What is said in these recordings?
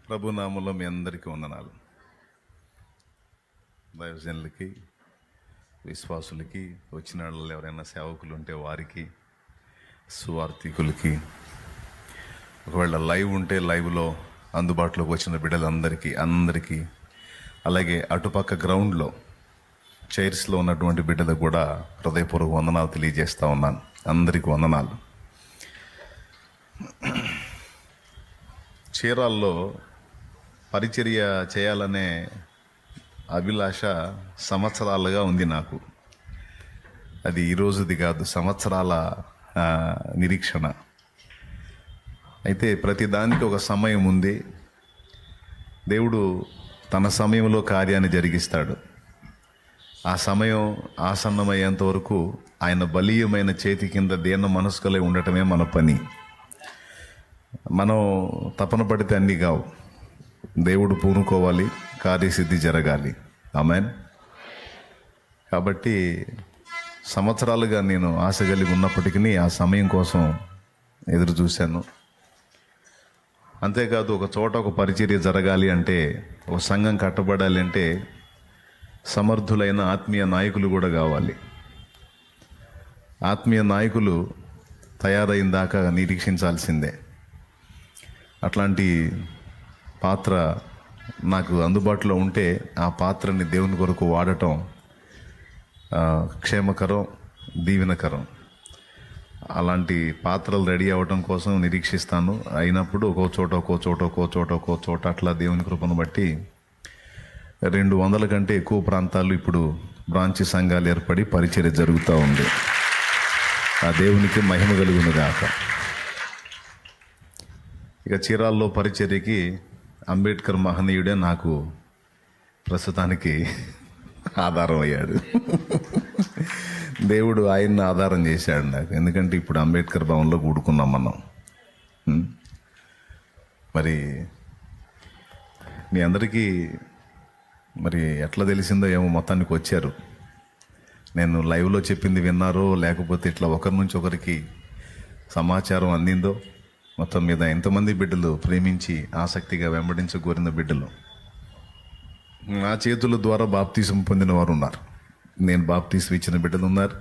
ప్రభునామంలో మీ అందరికీ వందనాలు. దైవజనులకి, విశ్వాసులకి, వచ్చిన వాళ్ళు ఎవరైనా సేవకులు ఉంటే వారికి, సువార్థికులకి, ఒకవేళ లైవ్ ఉంటే లైవ్లో అందుబాటులోకి వచ్చిన బిడ్డలందరికీ, అలాగే అటుపక్క గ్రౌండ్లో చైర్స్లో ఉన్నటువంటి బిడ్డలకు కూడా హృదయపూర్వక వందనాలు తెలియజేస్తూ ఉన్నాను. అందరికీ వందనాలు. చీరాల్లో పరిచర్య చేయాలనే అభిలాష సంవత్సరాలుగా ఉంది నాకు. అది ఈరోజుది కాదు, సంవత్సరాల నిరీక్షణ. అయితే ప్రతి దానికి ఒక సమయం ఉంది. దేవుడు తన సమయంలో కార్యాన్ని జరిగిస్తాడు. ఆ సమయం ఆసన్నమయ్యేంత వరకు ఆయన బలీయమైన చేతి కింద దీన మనస్కులై ఉండటమే మన పని. మనం తపన పడితే అన్నీ కావు. దేవుడు పూనుకోవాలి, కార్యసిద్ధి జరగాలి. ఆమేన్. కాబట్టి సంవత్సరాలుగా నేను ఆశ కలిగి ఉన్నప్పటికీ ఆ సమయం కోసం ఎదురు చూశాను. అంతేకాదు, ఒక చోట ఒక పరిచర్య జరగాలి అంటే, ఒక సంఘం కట్టబడాలి అంటే సమర్థులైన ఆత్మీయ నాయకులు కూడా కావాలి. ఆత్మీయ నాయకులు తయారైన దాకా నిరీక్షించాల్సిందే. అట్లాంటి పాత్ర నాకు అందుబాటులో ఉంటే ఆ పాత్రని దేవుని కొరకు వాడటం క్షేమకరం, దీవెనకరం. అలాంటి పాత్రలు రెడీ అవ్వటం కోసం నిరీక్షిస్తాను. అయినప్పుడు ఒక్కో చోట అట్లా దేవుని కృపను బట్టి 200 కంటే ఎక్కువ ప్రాంతాలు ఇప్పుడు బ్రాంచి సంఘాలు ఏర్పడి పరిచర్య జరుగుతూ ఉంది. ఆ దేవునికి మహిమ కలుగును గాక. ఇక చీరాల్లో పరిచర్యకి అంబేద్కర్ మహనీయుడే నాకు ప్రస్తుతానికి ఆధారం అయ్యాడు. దేవుడు ఆయన్ని ఆధారం చేశాడు నాకు. ఎందుకంటే ఇప్పుడు అంబేద్కర్ భవన్లో కూడుకున్నాం మనం. మరి మీ అందరికీ మరి ఎట్లా తెలిసిందో ఏమో, మొత్తానికి వచ్చారు. నేను లైవ్లో చెప్పింది విన్నారో, లేకపోతే ఇట్లా ఒకరి నుంచి ఒకరికి సమాచారం అందిందో, మొత్తం మీద ఎంతమంది బిడ్డలు ప్రేమించి ఆసక్తిగా వెంబడించగోరిన బిడ్డలు నా చేతుల ద్వారా బాప్తీసం పొందిన వారు ఉన్నారు. నేను బాప్తీసం ఇచ్చిన బిడ్డలు ఉన్నారు.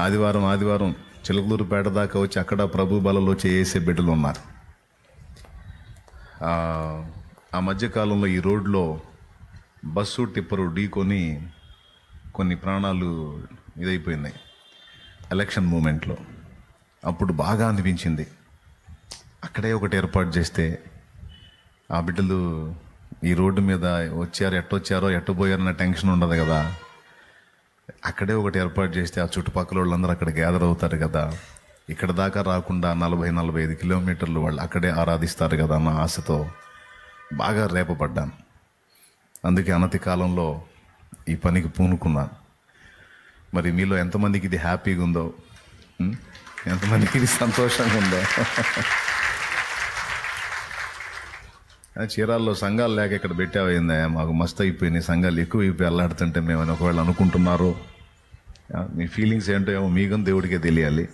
ఆదివారం చిలకలూరుపేట దాకా వచ్చి అక్కడ ప్రభు బలలో చేసే బిడ్డలు ఉన్నారు. ఆ మధ్యకాలంలో ఈ రోడ్లో బస్సు టిప్పరు ఢీకొని కొన్ని ప్రాణాలు ఇదైపోయినాయి ఎలక్షన్ మూమెంట్లో. అప్పుడు బాగా అనిపించింది, అక్కడే ఒకటి ఏర్పాటు చేస్తే ఆ బిడ్డలు ఈ రోడ్డు మీద వచ్చారు, ఎట్టబోయారన్న టెన్షన్ ఉండదు కదా. అక్కడే ఒకటి ఏర్పాటు చేస్తే ఆ చుట్టుపక్కల వాళ్ళందరూ అక్కడ గ్యాదర్ అవుతారు కదా. ఇక్కడ దాకా రాకుండా 40-45 కిలోమీటర్లు వాళ్ళు అక్కడే ఆరాధిస్తారు కదా అన్న ఆశతో బాగా రేపపడ్డాను. అందుకే అనతి కాలంలో ఈ పనికి పూనుకున్నాను. మరి మీలో ఎంతమందికి ఇది హ్యాపీగా ఉందో, ఎంతమందికి ఇది సంతోషంగా ఉందో. చీరాల్లో సంఘాలు లేక ఇక్కడ పెట్టావైందా, మాకు మస్తు అయిపోయినాయి సంఘాలు, ఎక్కువ అయిపోయి అల్లాడుతుంటే మేమని ఒకవేళ అనుకుంటున్నారు. మీ ఫీలింగ్స్ ఏంటో ఏమో మీకని దేవుడికే తెలియాలి.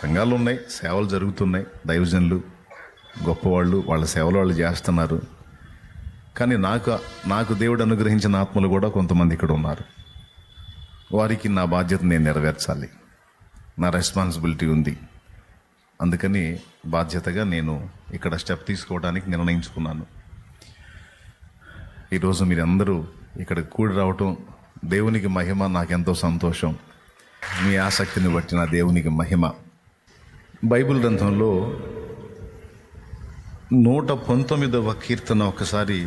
సంఘాలు ఉన్నాయి, సేవలు జరుగుతున్నాయి, దైవజనులు గొప్పవాళ్ళు వాళ్ళ సేవలు వాళ్ళు చేస్తున్నారు. కానీ నాకు దేవుడు అనుగ్రహించిన ఆత్మలు కూడా కొంతమంది ఇక్కడ ఉన్నారు. వారికి నా బాధ్యత నేను నెరవేర్చాలి, నా రెస్పాన్సిబిలిటీ ఉంది. అందుకని బాధ్యతగా నేను ఇక్కడ స్టెప్ తీసుకోవడానికి నిర్ణయించుకున్నాను. ఈరోజు మీరందరూ ఇక్కడ కూడి రావటం దేవునికి మహిమ, నాకెంతో సంతోషం. మీ ఆసక్తిని బట్టి నా దేవునికి మహిమ. బైబిల్ గ్రంథంలో 119వ కీర్తన ఒకసారి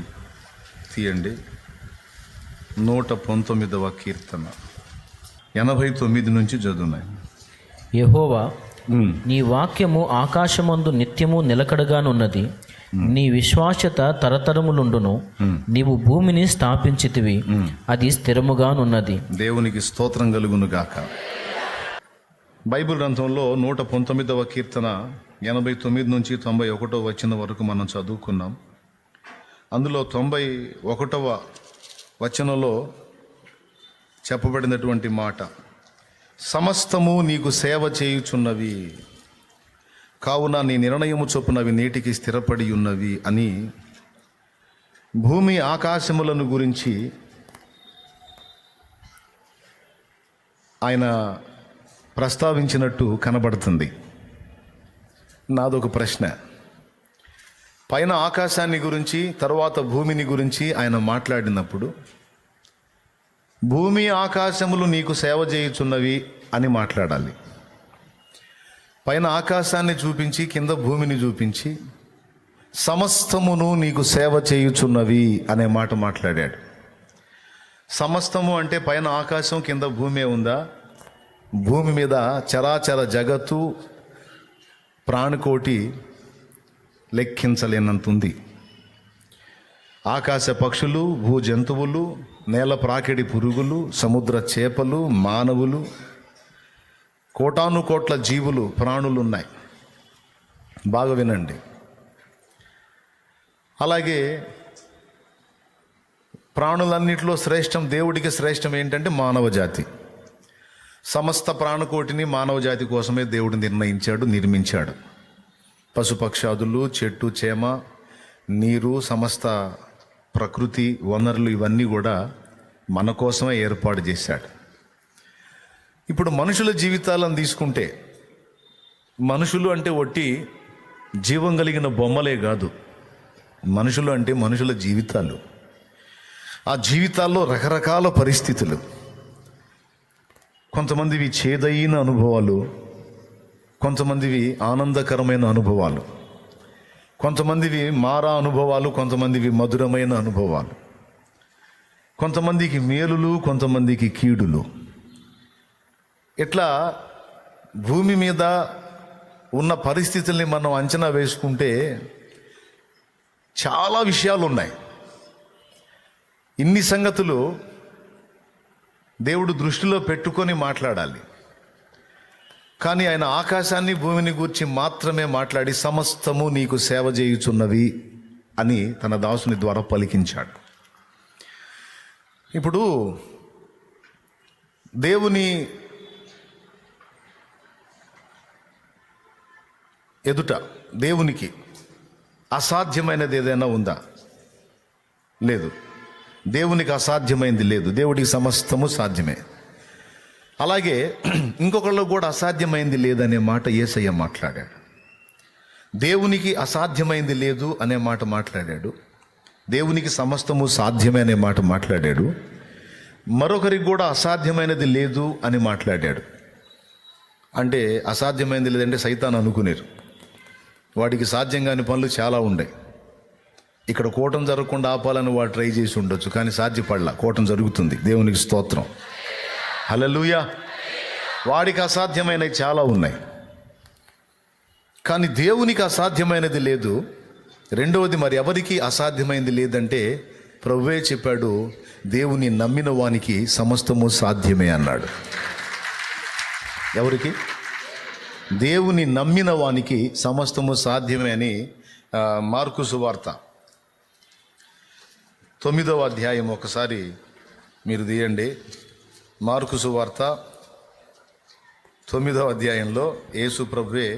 తీయండి. 119వ కీర్తన 89 నుంచి చదువున్నాయి. యెహోవా, నీ వాక్యము ఆకాశమందు నిత్యము నిలకడగానున్నది. నీ విశ్వాస్యత తరతరములుండును. నీవు భూమిని స్థాపించితివి, అది స్థిరముగానున్నది. దేవునికి స్తోత్రం కలుగును గాక. బైబిల్ గ్రంథంలో 119వ కీర్తన 89 నుంచి 91 వచనం వరకు మనం చదువుకున్నాం. అందులో 91వ వచనంలో చెప్పబడినటువంటి మాట, సమస్తము నీకు సేవ చేయుచున్నవి, కావున నీ నిర్ణయము చొప్పున అవి నేటికి స్థిరపడి ఉన్నవి అని భూమి ఆకాశములను గురించి ఆయన ప్రస్తావించినట్టు కనబడుతుంది. నాదొక ప్రశ్న. పైన ఆకాశాన్ని గురించి తర్వాత భూమిని గురించి ఆయన మాట్లాడినప్పుడు భూమి ఆకాశములు నీకు సేవ చేయుచున్నవి అని మాట్లాడాలి. పైన ఆకాశాన్ని చూపించి కింద భూమిని చూపించి సమస్తమును నీకు సేవ చేయుచున్నవి అనే మాట మాట్లాడాడు. సమస్తము అంటే పైన ఆకాశం కింద భూమే ఉందా? భూమి మీద చరాచర జగత్తు ప్రాణికోటి లెక్కించలేనంత ఉంది. ఆకాశ పక్షులు, భూ జంతువులు, నేల ప్రాకిడి పురుగులు, సముద్ర చేపలు, మానవులు, కోటాను కోట్ల జీవులు, ప్రాణులు ఉన్నాయి. బాగా వినండి. అలాగే ప్రాణులన్నిటిలో శ్రేష్టం, దేవుడికి శ్రేష్టం ఏంటంటే మానవ జాతి. సమస్త ప్రాణకోటిని మానవ జాతి కోసమే దేవుడు నిర్ణయించాడు, నిర్మించాడు. పశుపక్షాదులు, చెట్టు చేమ, నీరు, సమస్త ప్రకృతి వనరులు ఇవన్నీ కూడా మన కోసమే ఏర్పాటు చేశాడు. ఇప్పుడు మనుషుల జీవితాలను తీసుకుంటే మనుషులు అంటే ఒట్టి జీవం కలిగిన బొమ్మలే కాదు. మనుషులు అంటే మనుషుల జీవితాలు. ఆ జీవితాల్లో రకరకాల పరిస్థితులు. కొంతమందివి చేదైన అనుభవాలు, కొంతమందివి ఆనందకరమైన అనుభవాలు, కొంతమందివి మారా అనుభవాలు, కొంతమందివి మధురమైన అనుభవాలు, కొంతమందికి మేలులు, కొంతమందికి కీడులు. ఇట్లా భూమి మీద ఉన్న పరిస్థితుల్ని మనం అంచనా వేసుకుంటే చాలా విషయాలు ఉన్నాయి. ఇన్ని సంగతులు దేవుడు దృష్టిలో పెట్టుకొని మాట్లాడాలి. కానీ ఆయన ఆకాశాన్ని భూమిని గూర్చి మాత్రమే మాట్లాడి సమస్తము నీకు సేవ చేయుచున్నవి అని తన దాసుని ద్వారా పలికించాడు. ఇప్పుడు దేవుని ఎదుట దేవునికి అసాధ్యమైనది ఏదైనా ఉందా? లేదు. దేవునికి అసాధ్యమైంది లేదు. దేవుడికి సమస్తము సాధ్యమే. అలాగే ఇంకొకళ్ళు కూడా అసాధ్యమైంది లేదనే మాట యేసయ్య మాట్లాడాడు. దేవునికి అసాధ్యమైంది లేదు అనే మాట మాట్లాడాడు. దేవునికి సమస్తము సాధ్యమే అనే మాట మాట్లాడాడు. మరొకరికి కూడా అసాధ్యమైనది లేదు అని మాట్లాడాడు. అంటే అసాధ్యమైనది లేదంటే సైతాన్ అనుకునేరు. వాడికి సాధ్యం కాని పనులు చాలా ఉన్నాయి. ఇక్కడ కూటం జరగకుండా ఆపాలని వాడు ట్రై చేసి ఉండొచ్చు, కానీ సాధ్యపడలా. కూటం జరుగుతుంది. దేవునికి స్తోత్రం, హల్లెలూయా. వాడికి అసాధ్యమైనవి చాలా ఉన్నాయి, కానీ దేవునికి అసాధ్యమైనది లేదు. రెండవది, మరి ఎవరికి అసాధ్యమైనది లేదంటే ప్రభువే చెప్పాడు, దేవుని నమ్మిన వానికి సమస్తము సాధ్యమే అన్నాడు. ఎవరికి? దేవుని నమ్మిన వానికి సమస్తము సాధ్యమే అని మార్కు సువార్త 9వ అధ్యాయం ఒకసారి మీరు తీయండి. మార్కు సువార్త 9వ అధ్యాయంలో యేసు ప్రభువే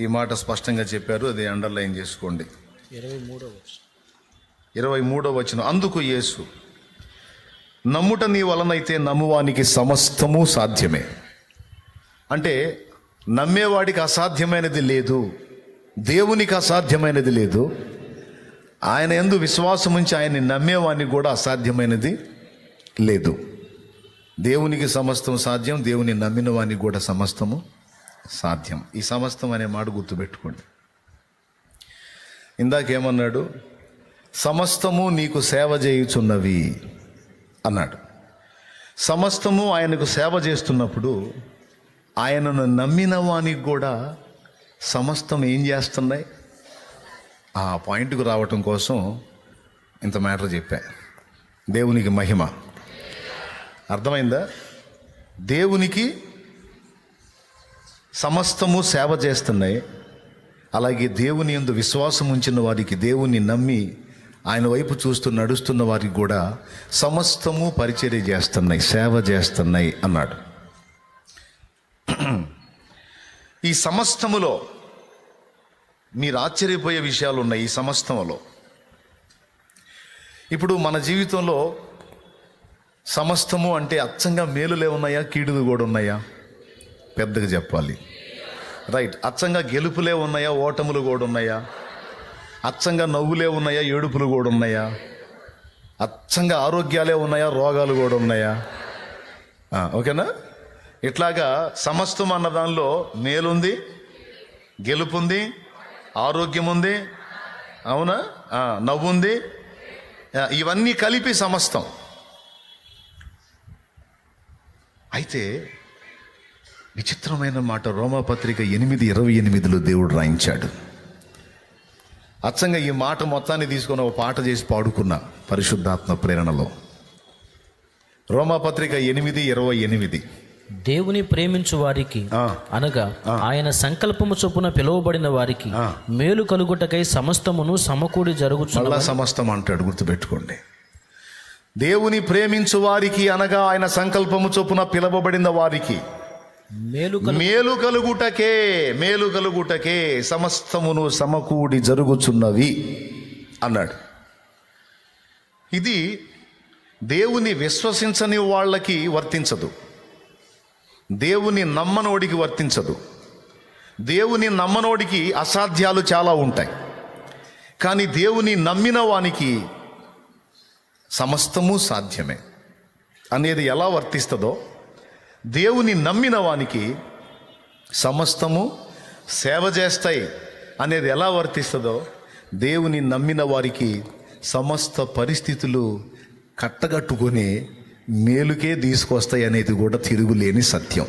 ఈ మాట స్పష్టంగా చెప్పారు. అది అండర్లైన్ చేసుకోండి. 23వ వచనం. అందుకు యేసు, నమ్ముట నీ వలనైతే నమ్మువానికి సమస్తము సాధ్యమే. అంటే నమ్మేవాడికి అసాధ్యమైనది లేదు, దేవునికి అసాధ్యమైనది లేదు. ఆయన యందు విశ్వాసం ఉంచి ఆయన్ని నమ్మేవాడిని కూడా అసాధ్యమైనది లేదు. దేవునికి సమస్తం సాధ్యం, దేవుని నమ్మిన వానికి కూడా సమస్తము సాధ్యం. ఈ సమస్తం అనే మాట గుర్తుపెట్టుకోండి. ఇందాకేమన్నాడు? సమస్తము నీకు సేవ చేయుచున్నవి అన్నాడు. సమస్తము ఆయనకు సేవ చేస్తున్నప్పుడు ఆయనను నమ్మిన వానికి కూడా సమస్తం ఏం చేస్తున్నాయి? ఆ పాయింట్కు రావటం కోసం ఇంత మ్యాటర్ చెప్పా. దేవునికి మహిమ. అర్థమైందా? దేవునికి సమస్తము సేవ చేస్తున్నాయి. అలాగే దేవుని యందు విశ్వాసం ఉంచిన వారికి, దేవుని నమ్మి ఆయన వైపు చూస్తూ నడుస్తున్న వారికి కూడా సమస్తము పరిచర్య చేస్తున్నాయి, సేవ చేస్తున్నాయి అన్నాడు. ఈ సమస్తములో మీరు ఆశ్చర్యపోయే విషయాలు ఉన్నాయి ఈ సమస్తంలో. ఇప్పుడు మన జీవితంలో సమస్తము అంటే అచ్చంగా మేలులే ఉన్నాయా, కీడులు కూడా ఉన్నాయా? పెద్దగా చెప్పాలి. రైట్. అచ్చంగా గెలుపులే ఉన్నాయా, ఓటములు కూడా ఉన్నాయా? అచ్చంగా నవ్వులే ఉన్నాయా, ఏడుపులు కూడా ఉన్నాయా? అచ్చంగా ఆరోగ్యాలే ఉన్నాయా, రోగాలు కూడా ఉన్నాయా? ఓకేనా? ఇట్లాగా సమస్తం అన్న దానిలో మేలుంది, గెలుపుంది, ఆరోగ్యం ఉంది, అవునా, నవ్వు ఉంది, ఇవన్నీ కలిపి సమస్తం. అయితే విచిత్రమైన మాట రోమాపత్రిక 8:28 దేవుడు రాయించాడు. అచ్చంగా ఈ మాట మొత్తాన్ని తీసుకొని ఒక పాట చేసి పాడుకున్న పరిశుద్ధాత్మ ప్రేరణలో. రోమాపత్రిక 8:28. దేవుని ప్రేమించు వారికి అనగా ఆయన సంకల్పము చొప్పున పిలువబడిన వారికి మేలు కలుగుటకై సమస్తమును సమకూడి జరుగుచున్న. సమస్తం అంటాడు, గుర్తుపెట్టుకోండి. దేవుని ప్రేమించు వారికి అనగా ఆయన సంకల్పము చొప్పున పిలువబడిన వారికి మేలు కలుగుటకే సమస్తమును సమకూడి జరుగుచున్నవి అన్నాడు. ఇది దేవుని విశ్వసించని వాళ్ళకి వర్తించదు, దేవుని నమ్మనోడికి వర్తించదు. దేవుని నమ్మనోడికి అసాధ్యాలు చాలా ఉంటాయి, కానీ దేవుని నమ్మిన వానికి సమస్తము సాధ్యమే అనేది ఎలా వర్తిస్తుందో, దేవుని నమ్మిన వానికి సమస్తము సేవ చేస్తాయి అనేది ఎలా వర్తిస్తుందో, దేవుని నమ్మిన వారికి సమస్త పరిస్థితులు కట్టగట్టుకొని మేలుకే తీసుకొస్తాయి అనేది కూడా తిరుగులేని సత్యం.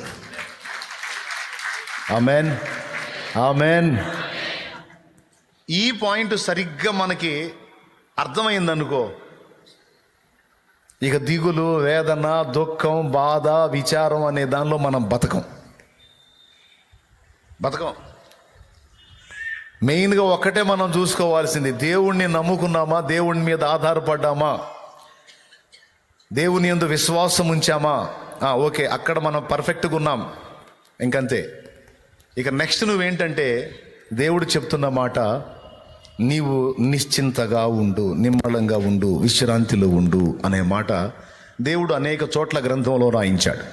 Amen, amen. ఈ పాయింట్ సరిగ్గా మనకి అర్థమైందనుకో, ఇక దిగులు, వేదన, దుఃఖం, బాధ, విచారం అనే దానిలో మనం బతకం. మెయిన్గా ఒక్కటే మనం చూసుకోవాల్సింది, దేవుణ్ణి నమ్ముకున్నామా, దేవుని మీద ఆధారపడ్డామా, దేవుని యందు విశ్వాసం ఉంచామా, ఓకే, అక్కడ మనం పర్ఫెక్ట్గా ఉన్నాం, ఇంకంతే. ఇక నెక్స్ట్ నువ్వేంటంటే దేవుడు చెప్తున్న మాట, నీవు నిశ్చింతగా ఉండు, నిమ్మళంగా ఉండు, విశ్రాంతిలో ఉండు అనే మాట దేవుడు అనేక చోట్ల గ్రంథంలో రాయించాడు.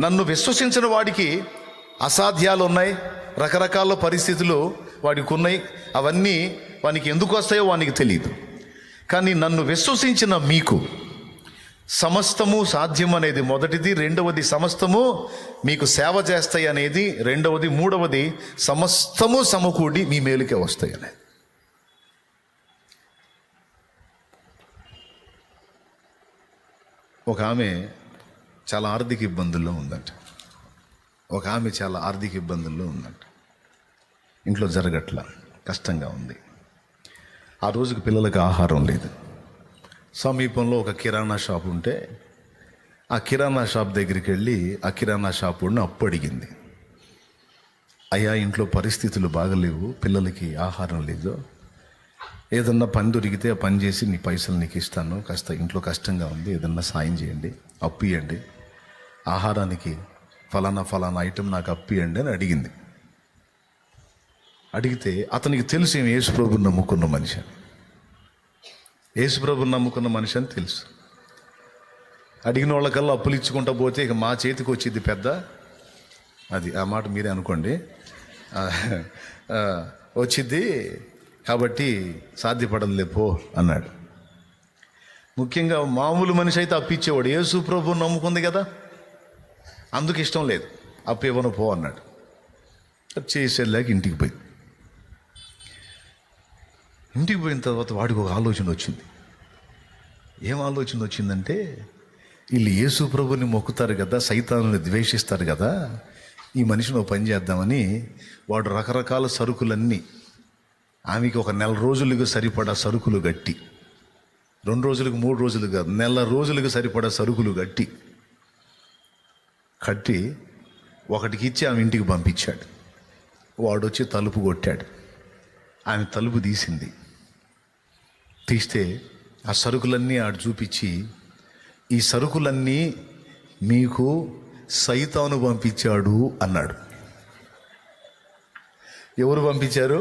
నన్ను విశ్వసించిన వాడికి అసాధ్యాలు ఉన్నాయి, రకరకాల పరిస్థితులు వాడికి ఉన్నాయి, అవన్నీ వానికి ఎందుకు వస్తాయో వానికి తెలియదు. కానీ నన్ను విశ్వసించిన మీకు సమస్తము సాధ్యం అనేది మొదటిది, రెండవది సమస్తము మీకు సేవ చేస్తాయి అనేది రెండవది, మూడవది సమస్తము సమకూడి మీ మేలుకే వస్తాయి అనేది. ఒక ఆమె చాలా ఆర్థిక ఇబ్బందుల్లో ఉందంట. ఇంట్లో జరగట్ల, కష్టంగా ఉంది. ఆ రోజుకి పిల్లలకు ఆహారం లేదు. సమీపంలో ఒక కిరాణా షాప్ ఉంటే ఆ కిరాణా షాప్ దగ్గరికి వెళ్ళి ఆ కిరాణా షాప్ వాడిని అప్పు అడిగింది. అయ్యా, ఇంట్లో పరిస్థితులు బాగలేవు, పిల్లలకి ఆహారం లేదు, ఏదన్నా పని దొరికితే ఆ పని చేసి నీ పైసలు నీకు ఇస్తాను, కాస్త ఇంట్లో కష్టంగా ఉంది, ఏదన్నా సాయం చేయండి, అప్పు ఇవ్వండి, ఆహారానికి ఫలానా ఐటెం నాకు అప్పు ఇవ్వండి అని అడిగింది. అడిగితే అతనికి తెలుసు ఏమి యేసుప్రభుని నమ్ముకున్న మనిషి అని తెలుసు. అడిగిన వాళ్ళకల్లా అప్పులు ఇచ్చుకుంటా పోతే ఇక మా చేతికి వచ్చింది పెద్ద, అది ఆ మాట మీరే అనుకోండి, వచ్చింది కాబట్టి సాధ్యపడదులే పో అన్నాడు. ముఖ్యంగా మామూలు మనిషి అయితే అప్పిచ్చేవాడు, యేసు ప్రభువుని నమ్ముకుంది కదా, అందుకు ఇష్టం లేదు, అప్పు ఇవ్వను పో అన్నాడు. చేసేలాగా ఇంటికి పోయిన తర్వాత వాడికి ఒక ఆలోచన వచ్చింది. ఏం ఆలోచన వచ్చిందంటే, వీళ్ళు యేసు ప్రభుని మొక్కుతారు కదా, సైతానుని ద్వేషిస్తారు కదా, ఈ మనిషిని పని చేద్దామని వాడు రకరకాల సరుకులన్నీ ఆమెకి ఒక 4 రోజులకు సరిపడా సరుకులు గట్టి, 2 రోజులకు 3 రోజులు కాదు, 4 రోజులకు సరిపడా సరుకులు కట్టి ఒకటికి ఇచ్చి ఆమె ఇంటికి పంపించాడు. వాడొచ్చి తలుపు కొట్టాడు. ఆమె తలుపు తీస్తే ఆ సరుకులన్నీ ఆడు చూపించి, ఈ సరుకులన్నీ మీకు సైతాను పంపించాడు అన్నాడు. ఎవరు పంపించారు?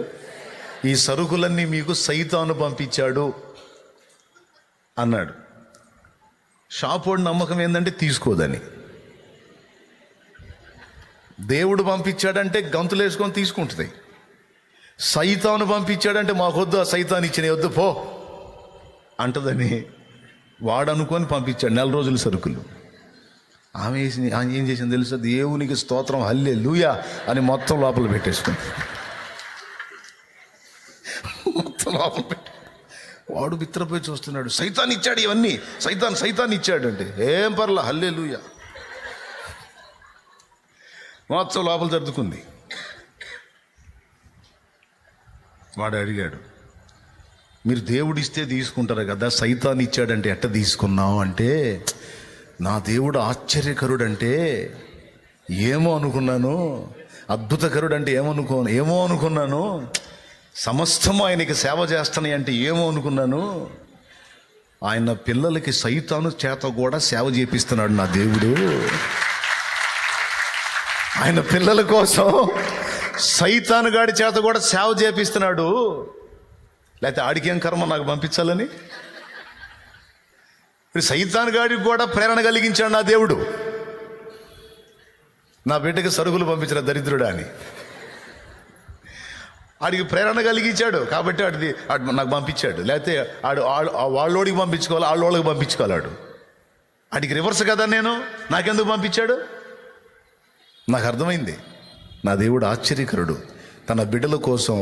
ఈ సరుకులన్నీ మీకు సైతాను పంపించాడు అన్నాడు. షాపోడి నమ్మకం ఏంటంటే తీసుకోదని. దేవుడు పంపించాడంటే గంతులు వేసుకొని తీసుకుంటుంది. సైతాను పంపించాడంటే మాకొద్దు, ఆ సైతాన్ ఇచ్చిన వద్దు పో అంటదని వాడు అనుకొని పంపించాడు 4 రోజుల సరుకులు. ఆమె ఏం చేసింది తెలుసా? దేవునికి స్తోత్రం హల్లెలూయా అని మొత్తం లోపల పెట్టేసుకుంది. మొత్తం లోపల పెట్టి వాడు బిత్తరపోయి చూస్తున్నాడు. సైతాన్ ఇచ్చాడు ఇవన్నీ, సైతాన్ ఇచ్చాడు అంటే ఏం పర్లా హల్లెలూయా. మొత్తం లోపల సర్దుకుంది. వాడు అడిగాడు, మీరు దేవుడిస్తే తీసుకుంటారు కదా, సైతాన్ ఇచ్చాడంటే ఎట్ట తీసుకున్నావు అంటే, నా దేవుడు ఆశ్చర్యకరుడంటే ఏమో అనుకున్నాను, అద్భుతకరుడంటే ఏమో అనుకున్నాను, సమస్తము ఆయనకి సేవ చేస్తాను అంటే ఏమో అనుకున్నాను. ఆయన పిల్లలకి సైతాను చేత కూడా సేవ చేపిస్తున్నాడు నా దేవుడు. ఆయన పిల్లల కోసం సైతాను గాడి చేత కూడా సేవ చేపిస్తున్నాడు. లేకపోతే ఆడికేం కర్మ నాకు పంపించాలని? సైతాను గాడికి కూడా ప్రేరణ కలిగించాడు నా దేవుడు, నా బిడ్డకి సరుకులు పంపించిన దరిద్రుడా అని. ఆడికి ప్రేరణ కలిగించాడు కాబట్టి ఆడు నాకు పంపించాడు. లేకపోతే వాళ్ళోడికి పంపించుకోవాలి, వాళ్ళకి పంపించుకోవాలాడు. ఆడికి రివర్స్ కదా నేను, నాకెందుకు పంపించాడు? నాకు అర్థమైంది, నా దేవుడు ఆశ్చర్యకరుడు. తన బిడ్డల కోసం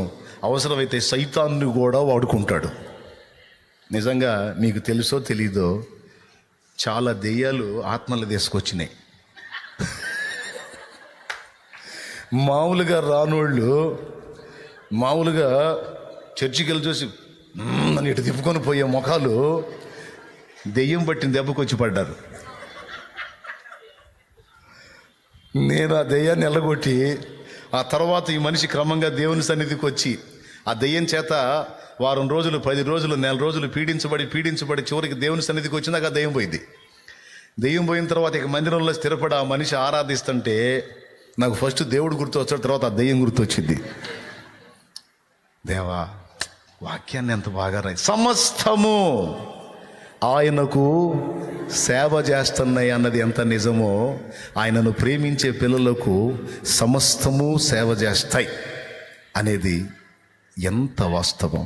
అవసరమైతే సైతాన్ని కూడా వాడుకుంటాడు. నిజంగా మీకు తెలుసో తెలీదో, చాలా దెయ్యాలు ఆత్మలు తీసుకొచ్చినాయి. మామూలుగా రానోళ్ళు మామూలుగా చర్చికి వెళ్ళి చూసి అని ఇటు తిప్పుకొని పోయే ముఖాలు దెయ్యం పట్టిన దెబ్బకు వచ్చి పడ్డారు. నేను ఆ దెయ్యాన్ని ఎల్లగొట్టి ఆ తర్వాత ఈ మనిషి క్రమంగా దేవుని సన్నిధికి వచ్చి ఆ దెయ్యం చేత వారం రోజులు, 10 రోజులు, 4 రోజులు పీడించబడి చివరికి దేవుని సన్నిధికి వచ్చినాక ఆ దెయ్యం పోయింది. దెయ్యం పోయిన తర్వాత ఇక మందిరంలో స్థిరపడి ఆ మనిషి ఆరాధిస్తుంటే నాకు ఫస్ట్ దేవుడు గుర్తు వచ్చాడు, తర్వాత ఆ దెయ్యం గుర్తు వచ్చింది. దేవా, వాక్యాన్ని ఎంత బాగా రాయి. సమస్తము ఆయనకు సేవ చేస్తున్నాయి అన్నది ఎంత నిజమో, ఆయనను ప్రేమించే పిల్లలకు సమస్తము సేవ చేస్తాయి అనేది ఎంత వాస్తవం.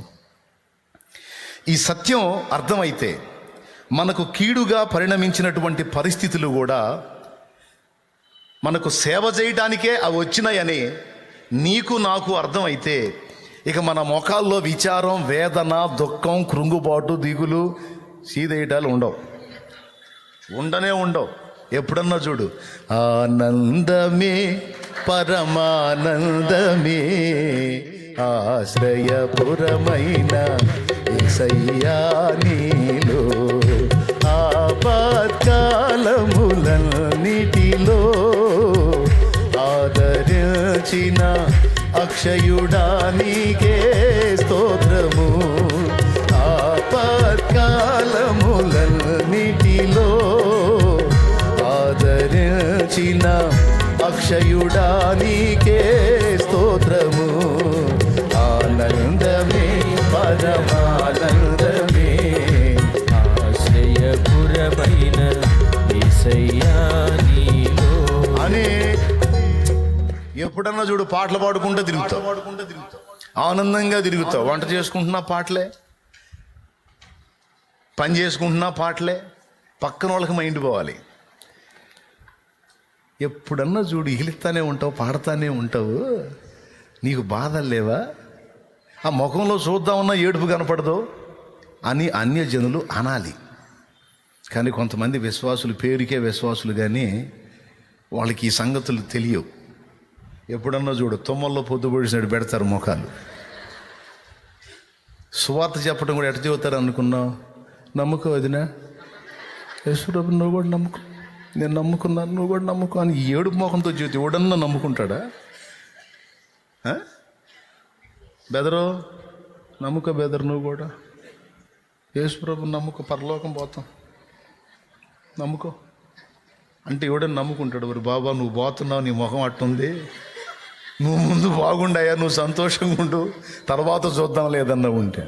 ఈ సత్యం అర్థమైతే మనకు కీడుగా పరిణమించినటువంటి పరిస్థితులు కూడా మనకు సేవ చేయడానికే అవి వచ్చినాయని నీకు నాకు అర్థమైతే, ఇక మన ముఖాల్లో విచారం, వేదన, దుఃఖం, కృంగుబాటు, దిగులు, సీదేయటాలు ఉండవు. ఎప్పుడన్నా చూడు, ఆనందమే పరమానందమే ఆశ్రయపురమైన యేసయ్యా నీలో, ఆపత్కాలములన్నిటిలో ఆదరించిన అక్షయుడా నీకే స్తోత్రము. ఆపత్కాలములన్నిటిలో ఆదరించిన అక్షయుడా నీకే స్తోత్రము. ఆనందమే పరమానందమే ఆశ్రయపురమైన యేసయ్యా నీలో అని ఎప్పుడన్నా చూడు పాటలు పాడుకుంటూ తిరుగుతావు, ఆనందంగా తిరుగుతావు. వంట చేసుకుంటున్నా పాటలే, పని చేసుకుంటున్నా పాటలే, పక్కన వాళ్ళకి మైండ్ పోవాలి. ఎప్పుడన్నా చూడు ఇగిలిస్తానే ఉంటావు, పాడుతానే ఉంటావు. నీకు బాధలు లేవా? ఆ ముఖంలో చూద్దామన్నా ఏడుపు కనపడదు అని అన్యజనులు అనాలి. కానీ కొంతమంది విశ్వాసులు, పేరుకే విశ్వాసులు, కానీ వాళ్ళకి ఈ సంగతులు తెలియవు. ఎప్పుడన్నా చూడు తుమ్మల్లో పొద్దుపొడిసినట్టు పెడతారు ముఖాలు. సువార్త చెప్పడం కూడా ఎట్ట చెబుతారు అనుకున్నావు? నమ్ముకో వదినా, యేసుప్రభు నువ్వు కూడా నమ్ముకో, నేను నమ్ముకున్నాను నువ్వు కూడా నమ్ముకో అని ఏడుపు ముఖంతో చెబుతే ఎవడన్నా నమ్ముకుంటాడా? బెదరు నమ్ముకో, బెదరు నువ్వు కూడా యేసుప్రభు నమ్ముకో, పరలోకం పోతాం, నమ్ముకో అంటే ఎవడన్నా నమ్ముకుంటాడు? మరి బాబా నువ్వు పోతున్నావు, నీ ముఖం అట్టుంది, నువ్వు ముందు బాగుండాయా, నువ్వు సంతోషంగా ఉండు, తర్వాత చూద్దాం లేదన్నా ఉంటే.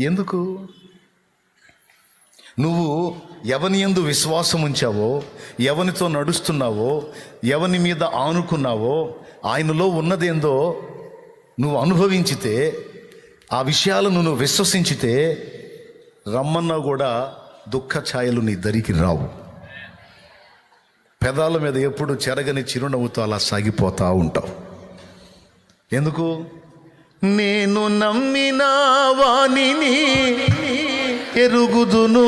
ఎందుకు? నువ్వు ఎవని యందు విశ్వాసం ఉంచావో, ఎవనితో నడుస్తున్నావో, ఎవని మీద ఆనుకున్నావో, ఆయనలో ఉన్నదేందో నువ్వు అనుభవించితే, ఆ విషయాలను నువ్వు విశ్వసించితే, రమ్మన్నా కూడా దుఃఖ ఛాయలు నీ దరికి రావు. పెదాల మీద ఎప్పుడు చెరగని చిరునవ్వుతో అలా సాగిపోతా ఉంటావు. ఎందుకు? నేను నమ్మిన వానిని ఎరుగుదును,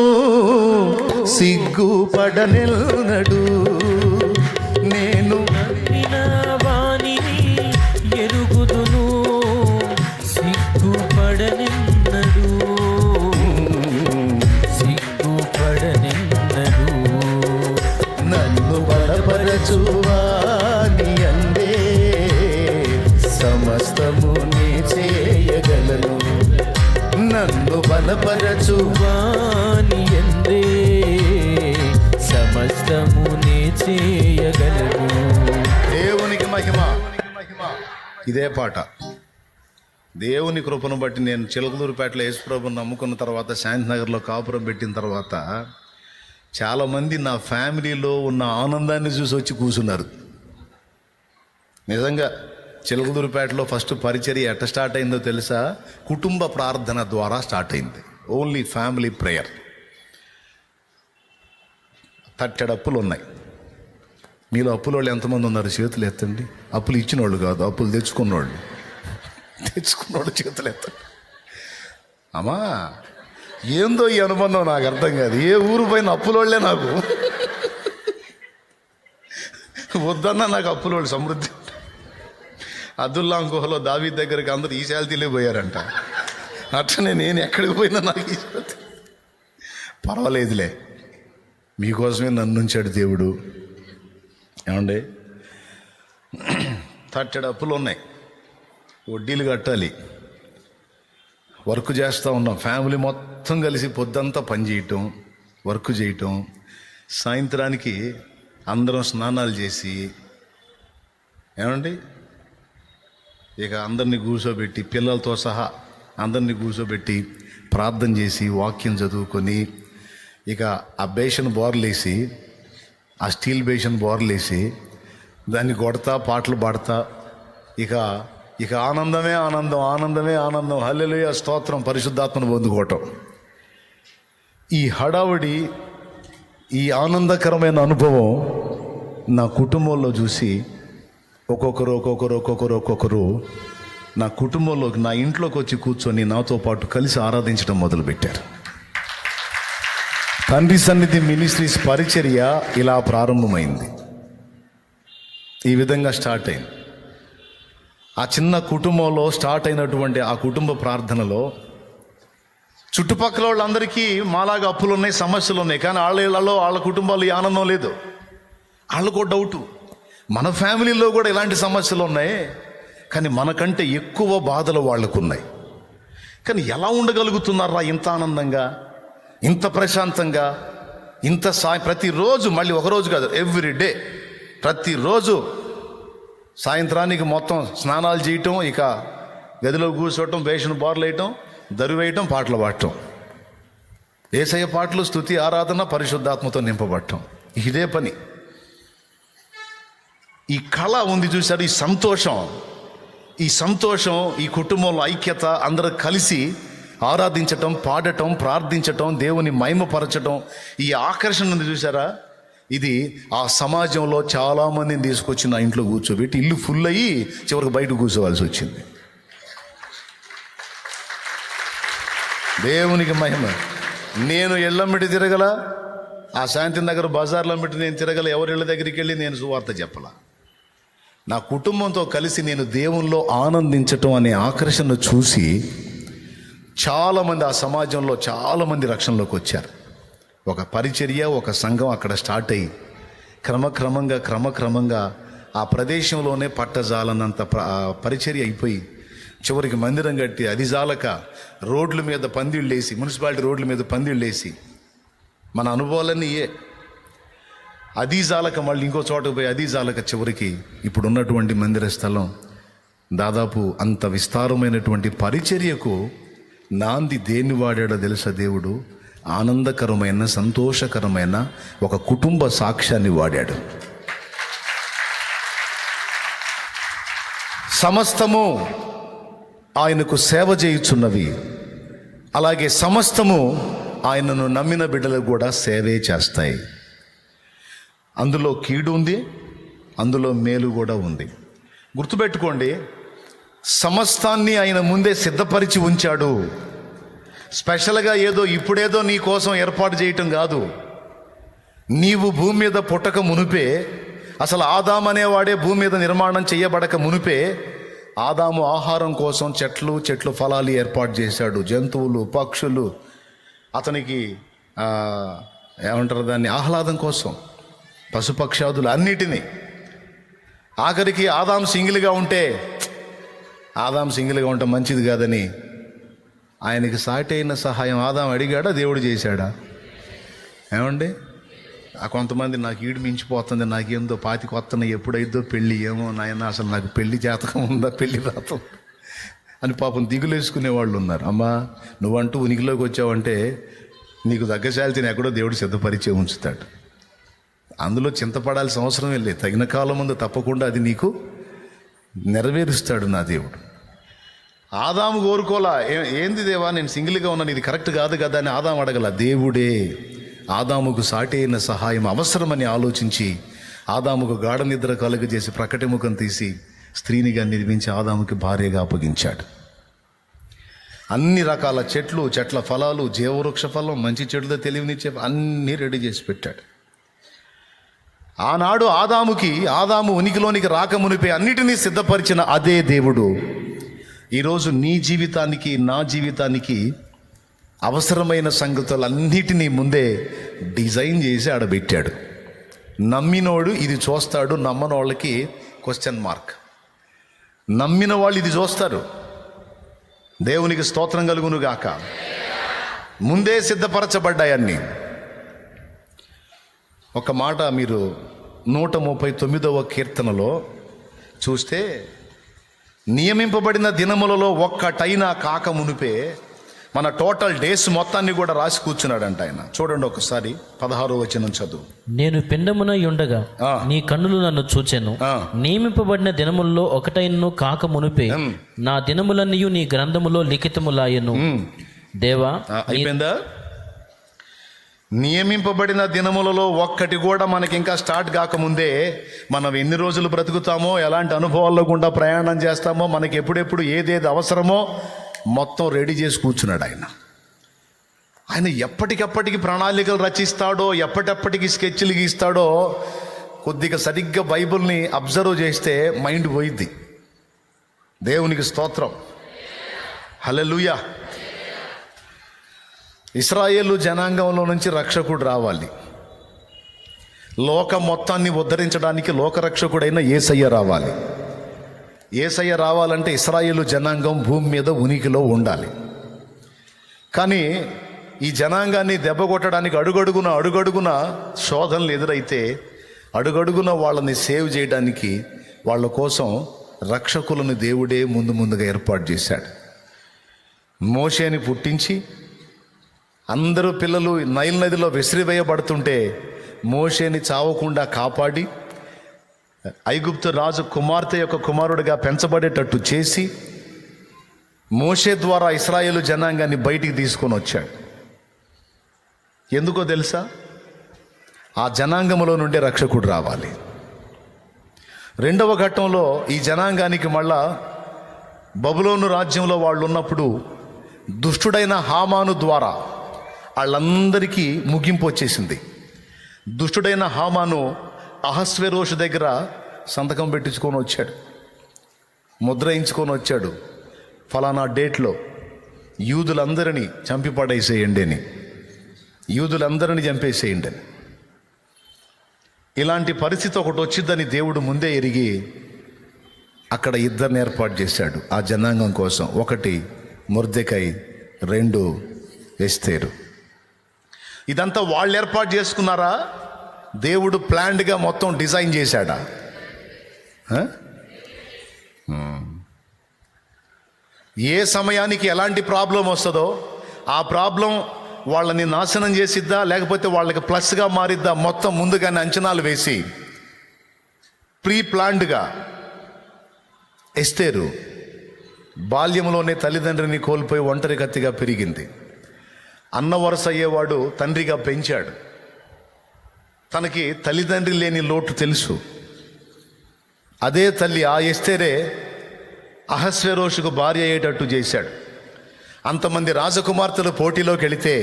సిగ్గుపడనెన్నడు. నేను నమ్మిన వానిని ఎరుగుదును, సిగ్గుపడనెన్నడు, సిగ్గుపడనెన్నడు. నన్ను బలపరచువాని అందే సమస్తము నీ చేయగలను. నన్ను బలపరచువాని వానియందే సమస్తము నే చేయగలను. దేవునికి మహిమ. ఇదే పాట. దేవుని కృపను బట్టి నేను చిలకలూరుపేటలో యేసుప్రభుని నమ్ముకున్న తర్వాత, శాంతినగర్లో కాపురం పెట్టిన తర్వాత, చాలామంది నా ఫ్యామిలీలో ఉన్న ఆనందాన్ని చూసి వచ్చి కూర్చున్నారు. నిజంగా చిలకలూరుపేటలో ఫస్ట్ పరిచర్య ఎట్ట స్టార్ట్ అయిందో తెలుసా? కుటుంబ ప్రార్థన ద్వారా స్టార్ట్ అయింది. Only family prayer. తట్టెడు అప్పులు ఉన్నాయి. మీలో అప్పుల వాళ్ళు ఎంతమంది ఉన్నారు? చేతులు ఎత్తండి. అప్పులు ఇచ్చిన వాళ్ళు కాదు, అప్పులు తెచ్చుకున్నవాళ్ళు. తెచ్చుకున్నవాళ్ళు చేతులు ఎత్తండి. అమ్మా, ఏందో ఈ అనుబంధం నాకు అర్థం కాదు. ఏ ఊరు పోయిన అప్పులోళ్లే నాకు. వద్దన్నా నాకు అప్పులోళ్ళు సమృద్ధి. అబ్దుల్లా గుహలో దావీద్ దగ్గరికి అందరూ ఈ శాలతీలే పోయారంట. అట్లనే నేను ఎక్కడికి పోయినా నాకు ఈ శాలతీ. పర్వాలేదులే, మీకోసమే నన్ను ఉంచాడు దేవుడు. ఏమండి, తట్టెడు అప్పులు ఉన్నాయి, వడ్డీలు కట్టాలి, వర్క్ చేస్తూ ఉన్నాం. ఫ్యామిలీ మొత్తం కలిసి పొద్దంతా పని చేయటం, వర్క్ చేయటం, సాయంత్రానికి అందరం స్నానాలు చేసి, ఏమండి, ఇక అందరినీ కూర్చోబెట్టి, పిల్లలతో సహా అందరినీ కూర్చోబెట్టి ప్రార్థన చేసి, వాక్యం చదువుకొని, ఇక ఆ బేషన్ బోర్లేసి, ఆ స్టీల్ బేషన్ బోర్లేసి దాన్ని కొడతా, పాటలు పాడతా, ఇక ఆనందమే ఆనందం, ఆనందమే ఆనందం, హల్లెలూయా, స్తోత్రం, పరిశుద్ధాత్మను పొందుకోవటం. ఈ హడావుడి, ఈ ఆనందకరమైన అనుభవం నా కుటుంబంలో చూసి ఒక్కొక్కరు నా కుటుంబంలోకి, నా ఇంట్లోకి వచ్చి కూర్చొని నాతో పాటు కలిసి ఆరాధించడం మొదలుపెట్టారు. తండ్రి సన్నిధి మినిస్ట్రీస్ పరిచర్య ఇలా ప్రారంభమైంది. ఈ విధంగా స్టార్ట్ అయింది. ఆ చిన్న కుటుంబంలో స్టార్ట్ అయినటువంటి ఆ కుటుంబ ప్రార్థనలో చుట్టుపక్కల వాళ్ళందరికీ మాలాగా అప్పులు ఉన్నాయి, సమస్యలు ఉన్నాయి. కానీ వాళ్ళ కుటుంబాలు ఈ ఆనందం లేదు. వాళ్ళకు డౌటు, మన ఫ్యామిలీలో కూడా ఇలాంటి సమస్యలు ఉన్నాయి, కానీ మనకంటే ఎక్కువ బాధలు వాళ్ళకున్నాయి. కానీ ఎలా ఉండగలుగుతున్నారా ఇంత ఆనందంగా, ఇంత ప్రశాంతంగా, ఇంత ప్రతిరోజు, మళ్ళీ ఒకరోజు కాదు, ఎవ్రీడే, ప్రతిరోజు సాయంత్రానికి మొత్తం స్నానాలు చేయటం, ఇక గదిలో కూర్చోవటం, బేషన్ బోర్లు వేయటం, దరువు వేయటం, పాటలు పాడటం, యేసయ్య పాటలు, స్తుతి, ఆరాధన, పరిశుద్ధాత్మతో నింపబడటం, ఇదే పని. ఈ కళ ఉంది చూశారు, ఈ సంతోషం, ఈ కుటుంబంలో ఐక్యత, అందరూ కలిసి ఆరాధించటం, పాడటం, ప్రార్థించటం, దేవుని మహిమపరచటం, ఈ ఆకర్షణ ఉంది చూసారా, ఇది ఆ సమాజంలో చాలామందిని తీసుకొచ్చి నా ఇంట్లో కూర్చోబెట్టి ఇల్లు ఫుల్ అయ్యి చివరికి బయట కూర్చోవలసి వచ్చింది. దేవునికి మహిమ. నేను ఇళ్ళమ్మటి తిరగల, ఆ శాంతి నగర్ బజార్లో పెట్టి నేను తిరగల, ఎవరి ఇళ్ళ దగ్గరికి వెళ్ళి నేను సువార్త చెప్పల. నా కుటుంబంతో కలిసి నేను దేవుల్లో ఆనందించటం అనే ఆకర్షణ చూసి చాలామంది, ఆ సమాజంలో చాలామంది రక్షణలోకి వచ్చారు. ఒక పరిచర్య, ఒక సంఘం అక్కడ స్టార్ట్ అయ్యి క్రమక్రమంగా ఆ ప్రదేశంలోనే పట్టజాలనంత పరిచర్య అయిపోయి చివరికి మందిరం కట్టి, అది జాలక రోడ్ల మీద పందిళ్ళేసి, మున్సిపాలిటీ రోడ్ల మీద పందిళ్ళేసి, మన అనుభవాలన్నీ అది జాలక మళ్ళీ ఇంకో చోటకు పోయి, అది జాలక చివరికి ఇప్పుడు ఉన్నటువంటి మందిర స్థలం దాదాపు అంత విస్తారమైనటువంటి పరిచర్యకు నాంది దేన్ని వాడాడో తెలుసా దేవుడు? ఆనందకరమైన, సంతోషకరమైన ఒక కుటుంబ సాక్ష్యాన్ని వాడాడు. సమస్తము ఆయనకు సేవ చేయుచున్నవి, అలాగే సమస్తము ఆయనను నమ్మిన బిడ్డలకు కూడా సేవే చేస్తాయి. అందులో కీడు ఉంది, అందులో మేలు కూడా ఉంది. గుర్తుపెట్టుకోండి, సమస్తాన్ని ఆయన ముందే సిద్ధపరిచి ఉంచాడు. స్పెషల్గా ఏదో ఇప్పుడేదో నీ కోసం ఏర్పాటు చేయటం కాదు. నీవు భూమి మీద పుట్టక మునిపే, అసలు ఆదాము అనేవాడే భూమి మీద నిర్మాణం చేయబడక మునిపే ఆదాము ఆహారం కోసం చెట్లు ఫలాలు ఏర్పాటు చేశాడు. జంతువులు, పక్షులు, అతనికి ఏమంటారు దాన్ని, ఆహ్లాదం కోసం పశుపక్షాదులు అన్నిటినీ. ఆఖరికి ఆదాము సింగిల్గా ఉంటే మంచిది కాదని ఆయనకి సాటి అయిన సహాయం ఆదాము అడిగాడా, దేవుడు చేశాడా? ఏమండి, కొంతమంది నాకు ఈడు మించిపోతుంది, నాకేందో 25 వస్తున్నాయి, ఎప్పుడైద్దో పెళ్ళి, ఏమో నాయన అసలు నాకు పెళ్లి జాతకం ఉందా, పెళ్లి రాతం అని పాపం దిగులేసుకునే వాళ్ళు ఉన్నారు. అమ్మా, నువ్వంటూ ఉనికిలోకి వచ్చావంటే నీకు దగ్గశాల్సిన ఎక్కడో దేవుడు సిద్ధపరిచే ఉంచుతాడు. అందులో చింతపడాల్సిన అవసరం లేదు. తగిన కాలం ముందు తప్పకుండా అది నీకు నెరవేరుస్తాడు నా దేవుడు. ఆదాము కోరుకోలా, ఏంది దేవా నేను సింగిల్గా ఉన్నాను, ఇది కరెక్ట్ కాదు కదా అని ఆదాము అడగల. దేవుడే ఆదాముకు సాటి అయిన సహాయం అవసరమని ఆలోచించి ఆదాముకు గాఢ నిద్ర కలుగజేసి ప్రకటముఖం తీసి స్త్రీనిగా నిర్మించి ఆదాముకి భార్యగా అప్పగించాడు. అన్ని రకాల చెట్ల ఫలాలు, జీవవృక్ష ఫలం, మంచి చెడుతో తెలివినిచ్చే అన్నీ రెడీ చేసి పెట్టాడు. ఆనాడు ఆదాము ఉనికిలోనికి రాకమునిపే అన్నిటినీ సిద్ధపరిచిన అదే దేవుడు ఈరోజు నీ జీవితానికి, నా జీవితానికి అవసరమైన సంగతులన్నిటినీ ముందే డిజైన్ చేసి ఆడబెట్టాడు. నమ్మినోడు ఇది చూస్తాడు, నమ్మనోళ్ళకి క్వశ్చన్ మార్క్. నమ్మిన వాళ్ళు ఇది చూస్తారు. దేవునికి స్తోత్రం కలుగును గాక. ముందే సిద్ధపరచబడ్డాయన్నీ. ఒక మాట మీరు 139వ కీర్తనలో చూస్తే, నియమింపబడిన దినములలో ఒక్కటైనా కాక మునిపే మన టోటల్ డేస్ మొత్తాన్ని కూడా రాసి కూర్చున్నాడంట ఆయన. చూడండి ఒకసారి 16వ వచనం చదువు. నేను పిండమునై ఉండగా నీ కన్నులు నన్ను చూచెను. నియమింపబడిన దినములలో ఒకటైనను కాక మునిపే నా దినములన్నీ నీ గ్రంథములో లిఖితములాయెను. దేవా, అయిపోయిందా? నియమింపబడిన దినములలో ఒక్కటి కూడా మనకి ఇంకా స్టార్ట్ కాకముందే మనం ఎన్ని రోజులు బ్రతుకుతామో, ఎలాంటి అనుభవాల్లో గుండా ప్రయాణం చేస్తామో, మనకి ఎప్పుడెప్పుడు ఏదేది అవసరమో మొత్తం రెడీ చేసి కూర్చున్నాడు ఆయన. ఆయన ఎప్పటికప్పటికి ప్రణాళికలు రచిస్తాడో, ఎప్పటికప్పటికి స్కెచ్లు గీస్తాడో. కొద్దిగా సరిగ్గా బైబిల్ని అబ్జర్వ్ చేస్తే మైండ్ పోయిద్ది. దేవునికి స్తోత్రం, హల్లెలూయా. ఇశ్రాయేలు జనాంగంలో నుంచి రక్షకుడు రావాలి. లోకం మొత్తాన్ని ఉద్ధరించడానికి లోకరక్షకుడైన యేసయ్య రావాలి. యేసయ్య రావాలంటే ఇశ్రాయేలు జనాంగం భూమి మీద ఉనికిలో ఉండాలి. కానీ ఈ జనాంగాన్ని దెబ్బ కొట్టడానికి అడుగడుగున శోధనలు ఎదురైతే అడుగడుగున వాళ్ళని సేవ్ చేయడానికి వాళ్ళ కోసం రక్షకులను దేవుడే ముందుగా ఏర్పాటు చేశాడు. మోషేని పుట్టించి అందరూ పిల్లలు నైల్ నదిలో విసిరివేయబడుతుంటే మోషేని చావకుండా కాపాడి ఐగుప్తు రాజు కుమార్తె యొక్క కుమారుడిగా పెంచబడేటట్టు చేసి మోషే ద్వారా ఇశ్రాయేలు జనాంగాన్ని బయటికి తీసుకొని వచ్చాడు. ఎందుకో తెలుసా? ఆ జనాంగంలో నుండి రక్షకుడు రావాలి. రెండవ ఘట్టంలో ఈ జనాంగానికి మళ్ళా బబులోను రాజ్యంలో వాళ్ళు ఉన్నప్పుడు దుష్టుడైన హామాను ద్వారా వాళ్ళందరికీ ముగింపు వచ్చేసింది. దుష్టుడైన హామాను అహస్వేరోషు దగ్గర సంతకం పెట్టించుకొని వచ్చాడు, ముద్రయించుకొని వచ్చాడు. ఫలానా డేట్లో యూదులందరినీ చంపేసేయండి అని. ఇలాంటి పరిస్థితి ఒకటి వచ్చిందని దేవుడు ముందే ఎరిగి అక్కడ ఇద్దరిని ఏర్పాటు చేశాడు ఆ జనాంగం కోసం. ఒకటి మొర్దెకై, 2 ఎస్తేరు. ఇదంతా వాళ్ళు ఏర్పాటు చేసుకున్నారా? దేవుడు ప్లాన్డ్గా మొత్తం డిజైన్ చేశాడా? ఏ సమయానికి ఎలాంటి ప్రాబ్లం వస్తుందో ఆ ప్రాబ్లం వాళ్ళని నాశనం చేసిద్దా లేకపోతే వాళ్ళకి ప్లస్గా మారిద్దా మొత్తం ముందుగానే అంచనాలు వేసి ప్రీ ప్లాన్డ్గా ఎస్తేరు బాల్యంలోనే తల్లిదండ్రిని కోల్పోయి ఒంటరి కత్తిగా పెరిగింది. అన్న వరుస అయ్యేవాడు తండ్రిగా పెంచాడు. తనకి తల్లిదండ్రి లేని లోటు తెలుసు. అదే తల్లి ఆ ఎస్తేరే అహస్వేరోషుకు భార్య అయ్యేటట్టు చేశాడు. అంతమంది రాజకుమార్తెలు పోటీలోకి వెళితే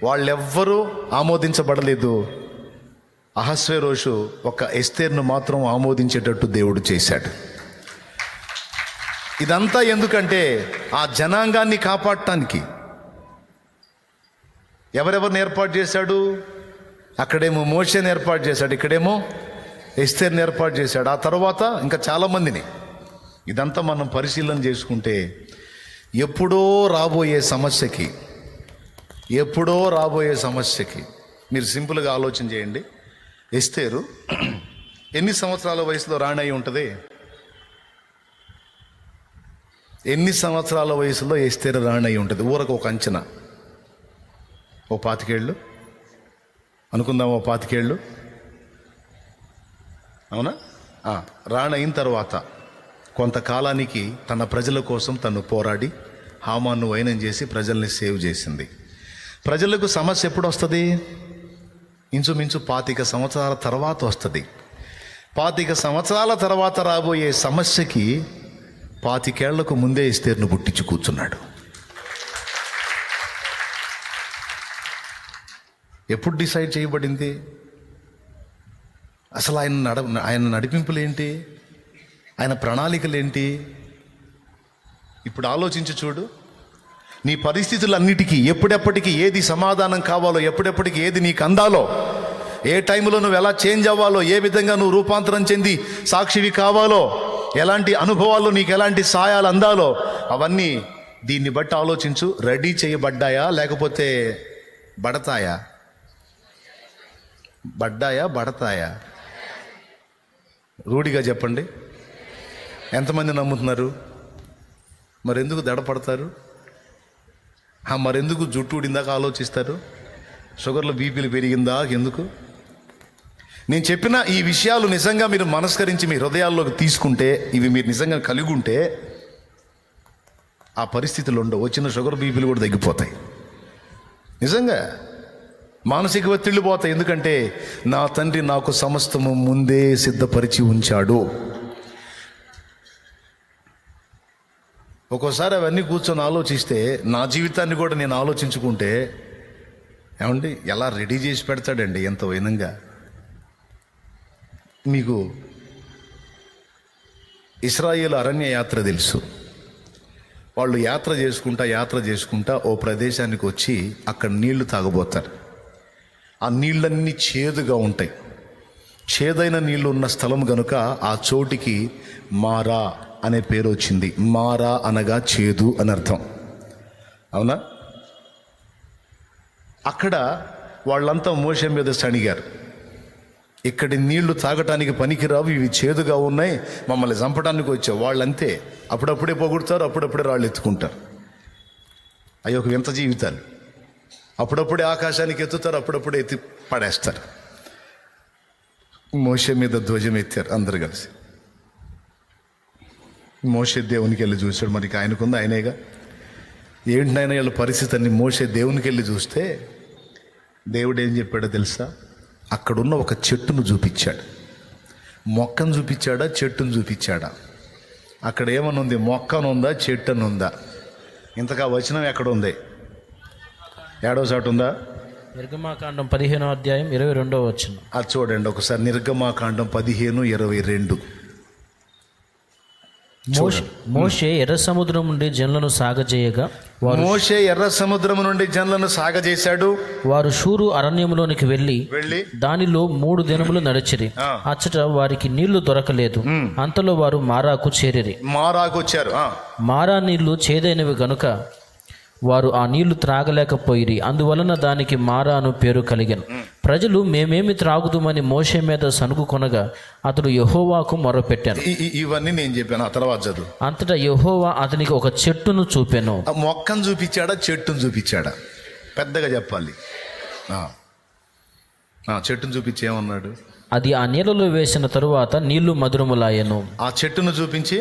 వాళ్ళెవ్వరూ ఆమోదించబడలేదు. అహస్వేరోషు ఒక ఎస్తేర్ను మాత్రం ఆమోదించేటట్టు దేవుడు చేశాడు. ఇదంతా ఎందుకంటే ఆ జనాంగాన్ని కాపాడటానికి. ఎవరెవరిని ఏర్పాటు చేశాడు? అక్కడేమో మోషేని ఏర్పాటు చేశాడు, ఇక్కడేమో ఎస్తేర్ని ఏర్పాటు చేశాడు. ఆ తర్వాత ఇంకా చాలామందిని. ఇదంతా మనం పరిశీలన చేసుకుంటే ఎప్పుడో రాబోయే సమస్యకి మీరు సింపుల్గా ఆలోచన చేయండి. ఎస్తేరు ఎన్ని సంవత్సరాల వయసులో రాణి అయి ఉంటుంది? ఎన్ని సంవత్సరాల వయసులో ఎస్తేరు రాణి అయి ఉంటుంది? ఊరకు ఒక అంచనా, 25 ఏళ్ళు అనుకుందాం. 25 ఏళ్ళు అవునా? రాణి అయిన తర్వాత కొంతకాలానికి తన ప్రజల కోసం తను పోరాడి హామాను వైనం చేసి ప్రజల్ని సేవ్ చేసింది. ప్రజలకు సమస్య ఎప్పుడు వస్తుంది? ఇంచుమించు 25 సంవత్సరాల తర్వాత వస్తుంది. 25 సంవత్సరాల తర్వాత రాబోయే సమస్యకి 25 ఏళ్లకు ముందే ఎస్తేరును పుట్టించి కూర్చున్నాడు. ఎప్పుడు డిసైడ్ చేయబడింది? అసలు ఆయన నడిపింపులు ఏంటి? ఆయన ప్రణాళికలు ఏంటి? ఇప్పుడు ఆలోచించి చూడు. నీ పరిస్థితులన్నిటికీ ఎప్పుడెప్పటికి ఏది సమాధానం కావాలో, ఎప్పుడెప్పటికి ఏది నీకు అందాలో, ఏ టైంలో నువ్వు ఎలా చేంజ్ అవ్వాలో, ఏ విధంగా నువ్వు రూపాంతరం చెంది సాక్షివి కావాలో, ఎలాంటి అనుభవాల్లో నీకు ఎలాంటి సాయాలు అందాలో, అవన్నీ దీన్ని బట్టి ఆలోచించు. రెడీ చేయబడ్డాయా లేకపోతే బడతాయా? బడతాయా? రూఢిగా చెప్పండి. ఎంతమంది నమ్ముతున్నారు? మరెందుకు దడపడతారు? మరెందుకు జుట్టు ఊడిందాక ఆలోచిస్తారు? షుగర్లు బీపీలు పెరిగిందా ఎందుకు? నేను చెప్పిన ఈ విషయాలు నిజంగా మీరు మనస్కరించి మీ హృదయాల్లోకి తీసుకుంటే, ఇవి మీరు నిజంగా కలిగి ఉంటే ఆ పరిస్థితులు ఉండవు. వచ్చిన షుగర్ బీపీలు కూడా తగ్గిపోతాయి. నిజంగా మానసిక ఒత్తిళ్ళు పోతాయి. ఎందుకంటే నా తండ్రి నాకు సమస్తము ముందే సిద్ధపరిచి ఉంచాడు. ఒక్కోసారి అవన్నీ కూర్చొని ఆలోచిస్తే, నా జీవితాన్ని కూడా నేను ఆలోచించుకుంటే, ఏమండి ఎలా రెడీ చేసి పెడతాడండి ఎంత వైనంగా. మీకు ఇశ్రాయేలు అరణ్య యాత్ర తెలుసు. వాళ్ళు యాత్ర చేసుకుంటా ఓ ప్రదేశానికి వచ్చి అక్కడ నీళ్లు తాగబోతారు. ఆ నీళ్ళన్నీ చేదుగా ఉంటాయి. చేదైన నీళ్లు ఉన్న స్థలం కనుక ఆ చోటికి మారా అనే పేరు వచ్చింది. మారా అనగా చేదు అని అర్థం. అవునా? అక్కడ వాళ్ళంతా మోషే మీద సణిగారు. ఇక్కడి నీళ్లు తాగటానికి పనికిరావు, ఇవి చేదుగా ఉన్నాయి, మమ్మల్ని చంపడానికి వచ్చావు. వాళ్ళంతే, అప్పుడప్పుడే పొగుడుతారు, అప్పుడప్పుడే రాళ్ళు ఎత్తుకుంటారు. అవి ఒక వింత జీవితాలు. అప్పుడప్పుడే ఆకాశానికి ఎత్తుతారు, అప్పుడప్పుడే ఎత్తి పడేస్తారు. మోషే మీద ధ్వజం ఎత్తారు అందరు కలిసి. మోషే దేవునికి వెళ్ళి చూశాడు. మరి ఆయనకుంది, ఆయనేగా. ఏంటైనా వీళ్ళ పరిస్థితి అని మోషే దేవునికి వెళ్ళి చూస్తే దేవుడు ఏం చెప్పాడో తెలుసా? అక్కడున్న ఒక చెట్టును చూపించాడు. మొక్కను చూపించాడా, చెట్టును చూపించాడా? అక్కడ ఏమనుంది? మొక్కనుందా, చెట్టునుందా? ఇంతగా వచనం ఎక్కడ ఉంది? ఏడో చాటు ఉందా? నిర్గమాకాండం 15వ అధ్యాయం 22వ వచనం. అది చూడండి ఒకసారి. నిర్గమాకాండం 15:22. మోషే ఎర్ర సముద్రం నుండి జనులను సాగజేయగా, మోషే ఎర్ర సముద్రం నుండి జనులను సాగజేశాడు. వారు షూరు అరణ్యంలోనికి వెళ్ళి దానిలో 3 దినములు నడిచిరి. అచ్చట వారికి నీళ్లు దొరకలేదు. అంతలో వారు మారాకు చేరిరి. మారాకు వచ్చారు. మారా నీళ్లు చేదైనవి గనుక వారు ఆ నీళ్లు త్రాగలేకపోయిరి, అందువలన దానికి మారా అను పేరు కలిగెను. ప్రజలు మేమేమి త్రాగుదుమని మోషే మీద సనుగు కొనగా అతడు యెహోవాకు మొరపెట్టాను. ఇవన్నీ నేను చెప్పాను, ఆ తర్వాత చదువు. అంతటా యెహోవా అతనికి ఒక చెట్టును చూపెను. ఆ మొక్కను చూపించాడా, చెట్టును చూపించాడా? పెద్దగా చెప్పాలి. చెట్టును చూపించి ఏమన్నాడు? అది ఆ నీళ్ళలో వేసిన తరువాత నీళ్లు మధురములాయెను. ఆ చెట్టును చూపించి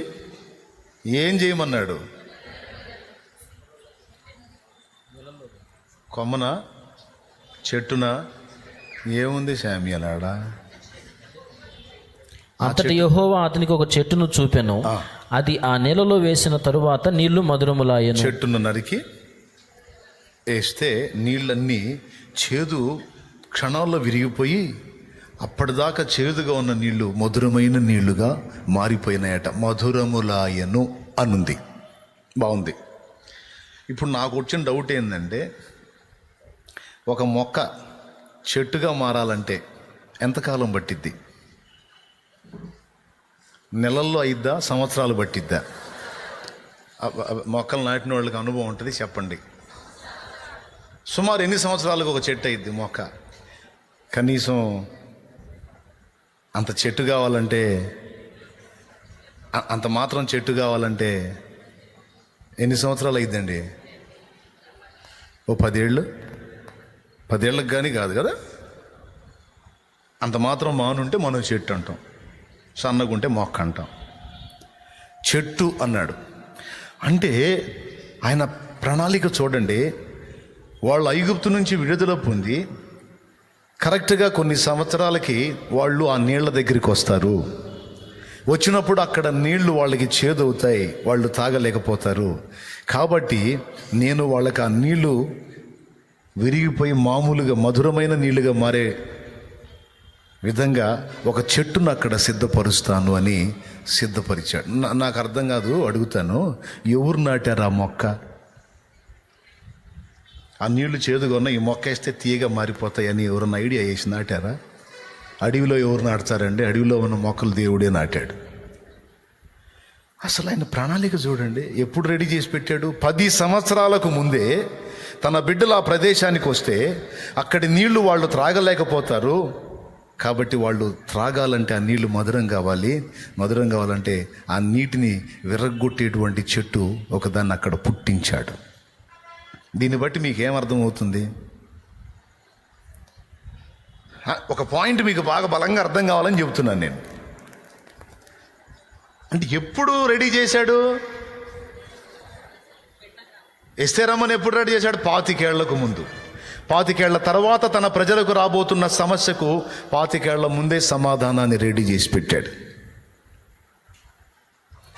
ఏం చేయమన్నాడు? కొమ్మన, చెట్టున ఏముంది శామ్యులాడా? అంతటి యెహోవా అతనికి ఒక చెట్టును చూపెను. అది ఆ నీళ్ళలో వేసిన తరువాత నీళ్లు మధురములాయెను. చెట్టును నరికి వేస్తే నీళ్ళన్నీ చేదు క్షణాల్లో విరిగిపోయి అప్పటిదాకా చేదుగా ఉన్న నీళ్లు మధురమైన నీళ్లుగా మారిపోయినాయట. మధురములాయను అనుంది. బాగుంది. ఇప్పుడు నాకు వచ్చిన డౌట్ ఏంటంటే, ఒక మొక్క చెట్టుగా మారాలంటే ఎంతకాలం పట్టిద్ది? నెలల్లో అయిద్దా, సంవత్సరాలు పట్టిద్దా? మొక్కలు నాటిన వాళ్ళకి అనుభవం ఉంటుంది, చెప్పండి. సుమారు ఎన్ని సంవత్సరాలకు ఒక చెట్టు అయింది మొక్క? కనీసం అంత చెట్టు కావాలంటే, అంత మాత్రం చెట్టు కావాలంటే ఎన్ని సంవత్సరాలు అయిద్దండి? ఓ 10 ఏళ్ళు, 10 ఏళ్ళకి కానీ కాదు కదా. అంత మాత్రం మానుంటే మనం చెట్టు అంటాం, సన్నగుంటే మొక్క అంటాం. చెట్టు అన్నాడు అంటే ఆయన ప్రణాళిక చూడండి. వాళ్ళు ఐగుప్తు నుంచి విడుదల పొంది కరెక్ట్గా కొన్ని సంవత్సరాలకి వాళ్ళు ఆ నీళ్ల దగ్గరికి వస్తారు. వచ్చినప్పుడు అక్కడ నీళ్లు వాళ్ళకి చేదవుతాయి, వాళ్ళు తాగలేకపోతారు. కాబట్టి నేను వాళ్ళకి ఆ నీళ్లు విరిగిపోయి మామూలుగా మధురమైన నీళ్లుగా మారే విధంగా ఒక చెట్టును అక్కడ సిద్ధపరుస్తాను అని సిద్ధపరిచాడు. నాకు అర్థం కాదు, అడుగుతాను, ఎవరు నాటారు ఆ మొక్క? ఆ నీళ్లు చేదుగా ఉన్న ఈ మొక్క వేస్తే తీయగా మారిపోతాయని ఎవరన్నా ఐడియా వేసి నాటారా? అడవిలో ఎవరు నాటుతారండి? అడవిలో ఉన్న మొక్కలు దేవుడే నాటాడు. అసలు ఆయన ప్రణాళిక చూడండి, ఎప్పుడు రెడీ చేసి పెట్టాడు? 10 సంవత్సరాలకు ముందే తన బిడ్డలు ఆ ప్రదేశానికి వస్తే అక్కడి నీళ్లు వాళ్ళు త్రాగలేకపోతారు. కాబట్టి వాళ్ళు త్రాగాలంటే ఆ నీళ్లు మధురం కావాలి. మధురం కావాలంటే ఆ నీటిని విరగ్గొట్టేటువంటి చెట్టు ఒకదాన్ని అక్కడ పుట్టించాడు. దీన్ని బట్టి మీకు ఏమర్థమవుతుంది? ఒక పాయింట్ మీకు బాగా బలంగా అర్థం కావాలని చెబుతున్నాను నేను. అంటే ఎప్పుడు రెడీ చేశాడు? ఎస్తేరమ్మని ఎప్పుడు రెడీ చేశాడు? 25 ఏళ్లకు ముందు. 25 ఏళ్ల తర్వాత తన ప్రజలకు రాబోతున్న సమస్యకు 25 ఏళ్ల ముందే సమాధానాన్ని రెడీ చేసి పెట్టాడు.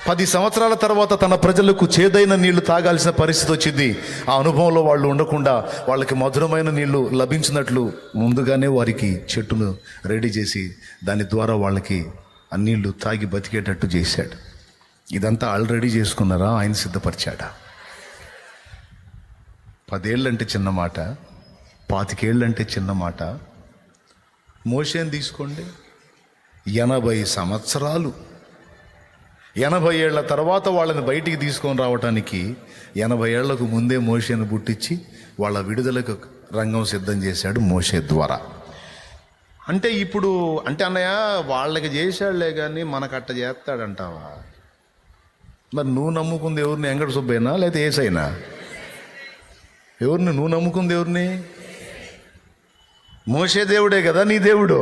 10 సంవత్సరాల తర్వాత తన ప్రజలకు చేదైన నీళ్లు తాగాల్సిన పరిస్థితి వచ్చింది. ఆ అనుభవంలో వాళ్ళు ఉండకుండా వాళ్ళకి మధురమైన నీళ్లు లభించినట్లు ముందుగానే వారికి చెట్టును రెడీ చేసి దాని ద్వారా వాళ్ళకి ఆ నీళ్లు తాగి బతికేటట్టు చేశాడు. ఇదంతా ఆల్రెడీ చేసుకున్నారా? ఆయన సిద్ధపరిచాడా? 10 ఏళ్ళంటే చిన్న మాట, 25 ఏళ్ళంటే చిన్న మాట. మోషేని తీసుకోండి, 80 సంవత్సరాలు. 80 ఏళ్ల తర్వాత వాళ్ళని బయటికి తీసుకొని రావటానికి 80 ఏళ్లకు ముందే మోషేను పుట్టించి వాళ్ళ విడుదలకు రంగం సిద్ధం చేశాడు మోషే ద్వారా. అంటే ఇప్పుడు అంటే అన్నయ్య వాళ్ళకి చేశాడులే కానీ మనకు అట్ట చేస్తాడంటావా? మరి నువ్వు నమ్ముకుంది ఎవరిని? వెంకట సుబ్బయ్యనా లేకపోతే ఏసైనా? ఎవరిని నువ్వు నమ్ముకుంది? ఎవరిని? మోషే దేవుడే కదా నీ దేవుడు.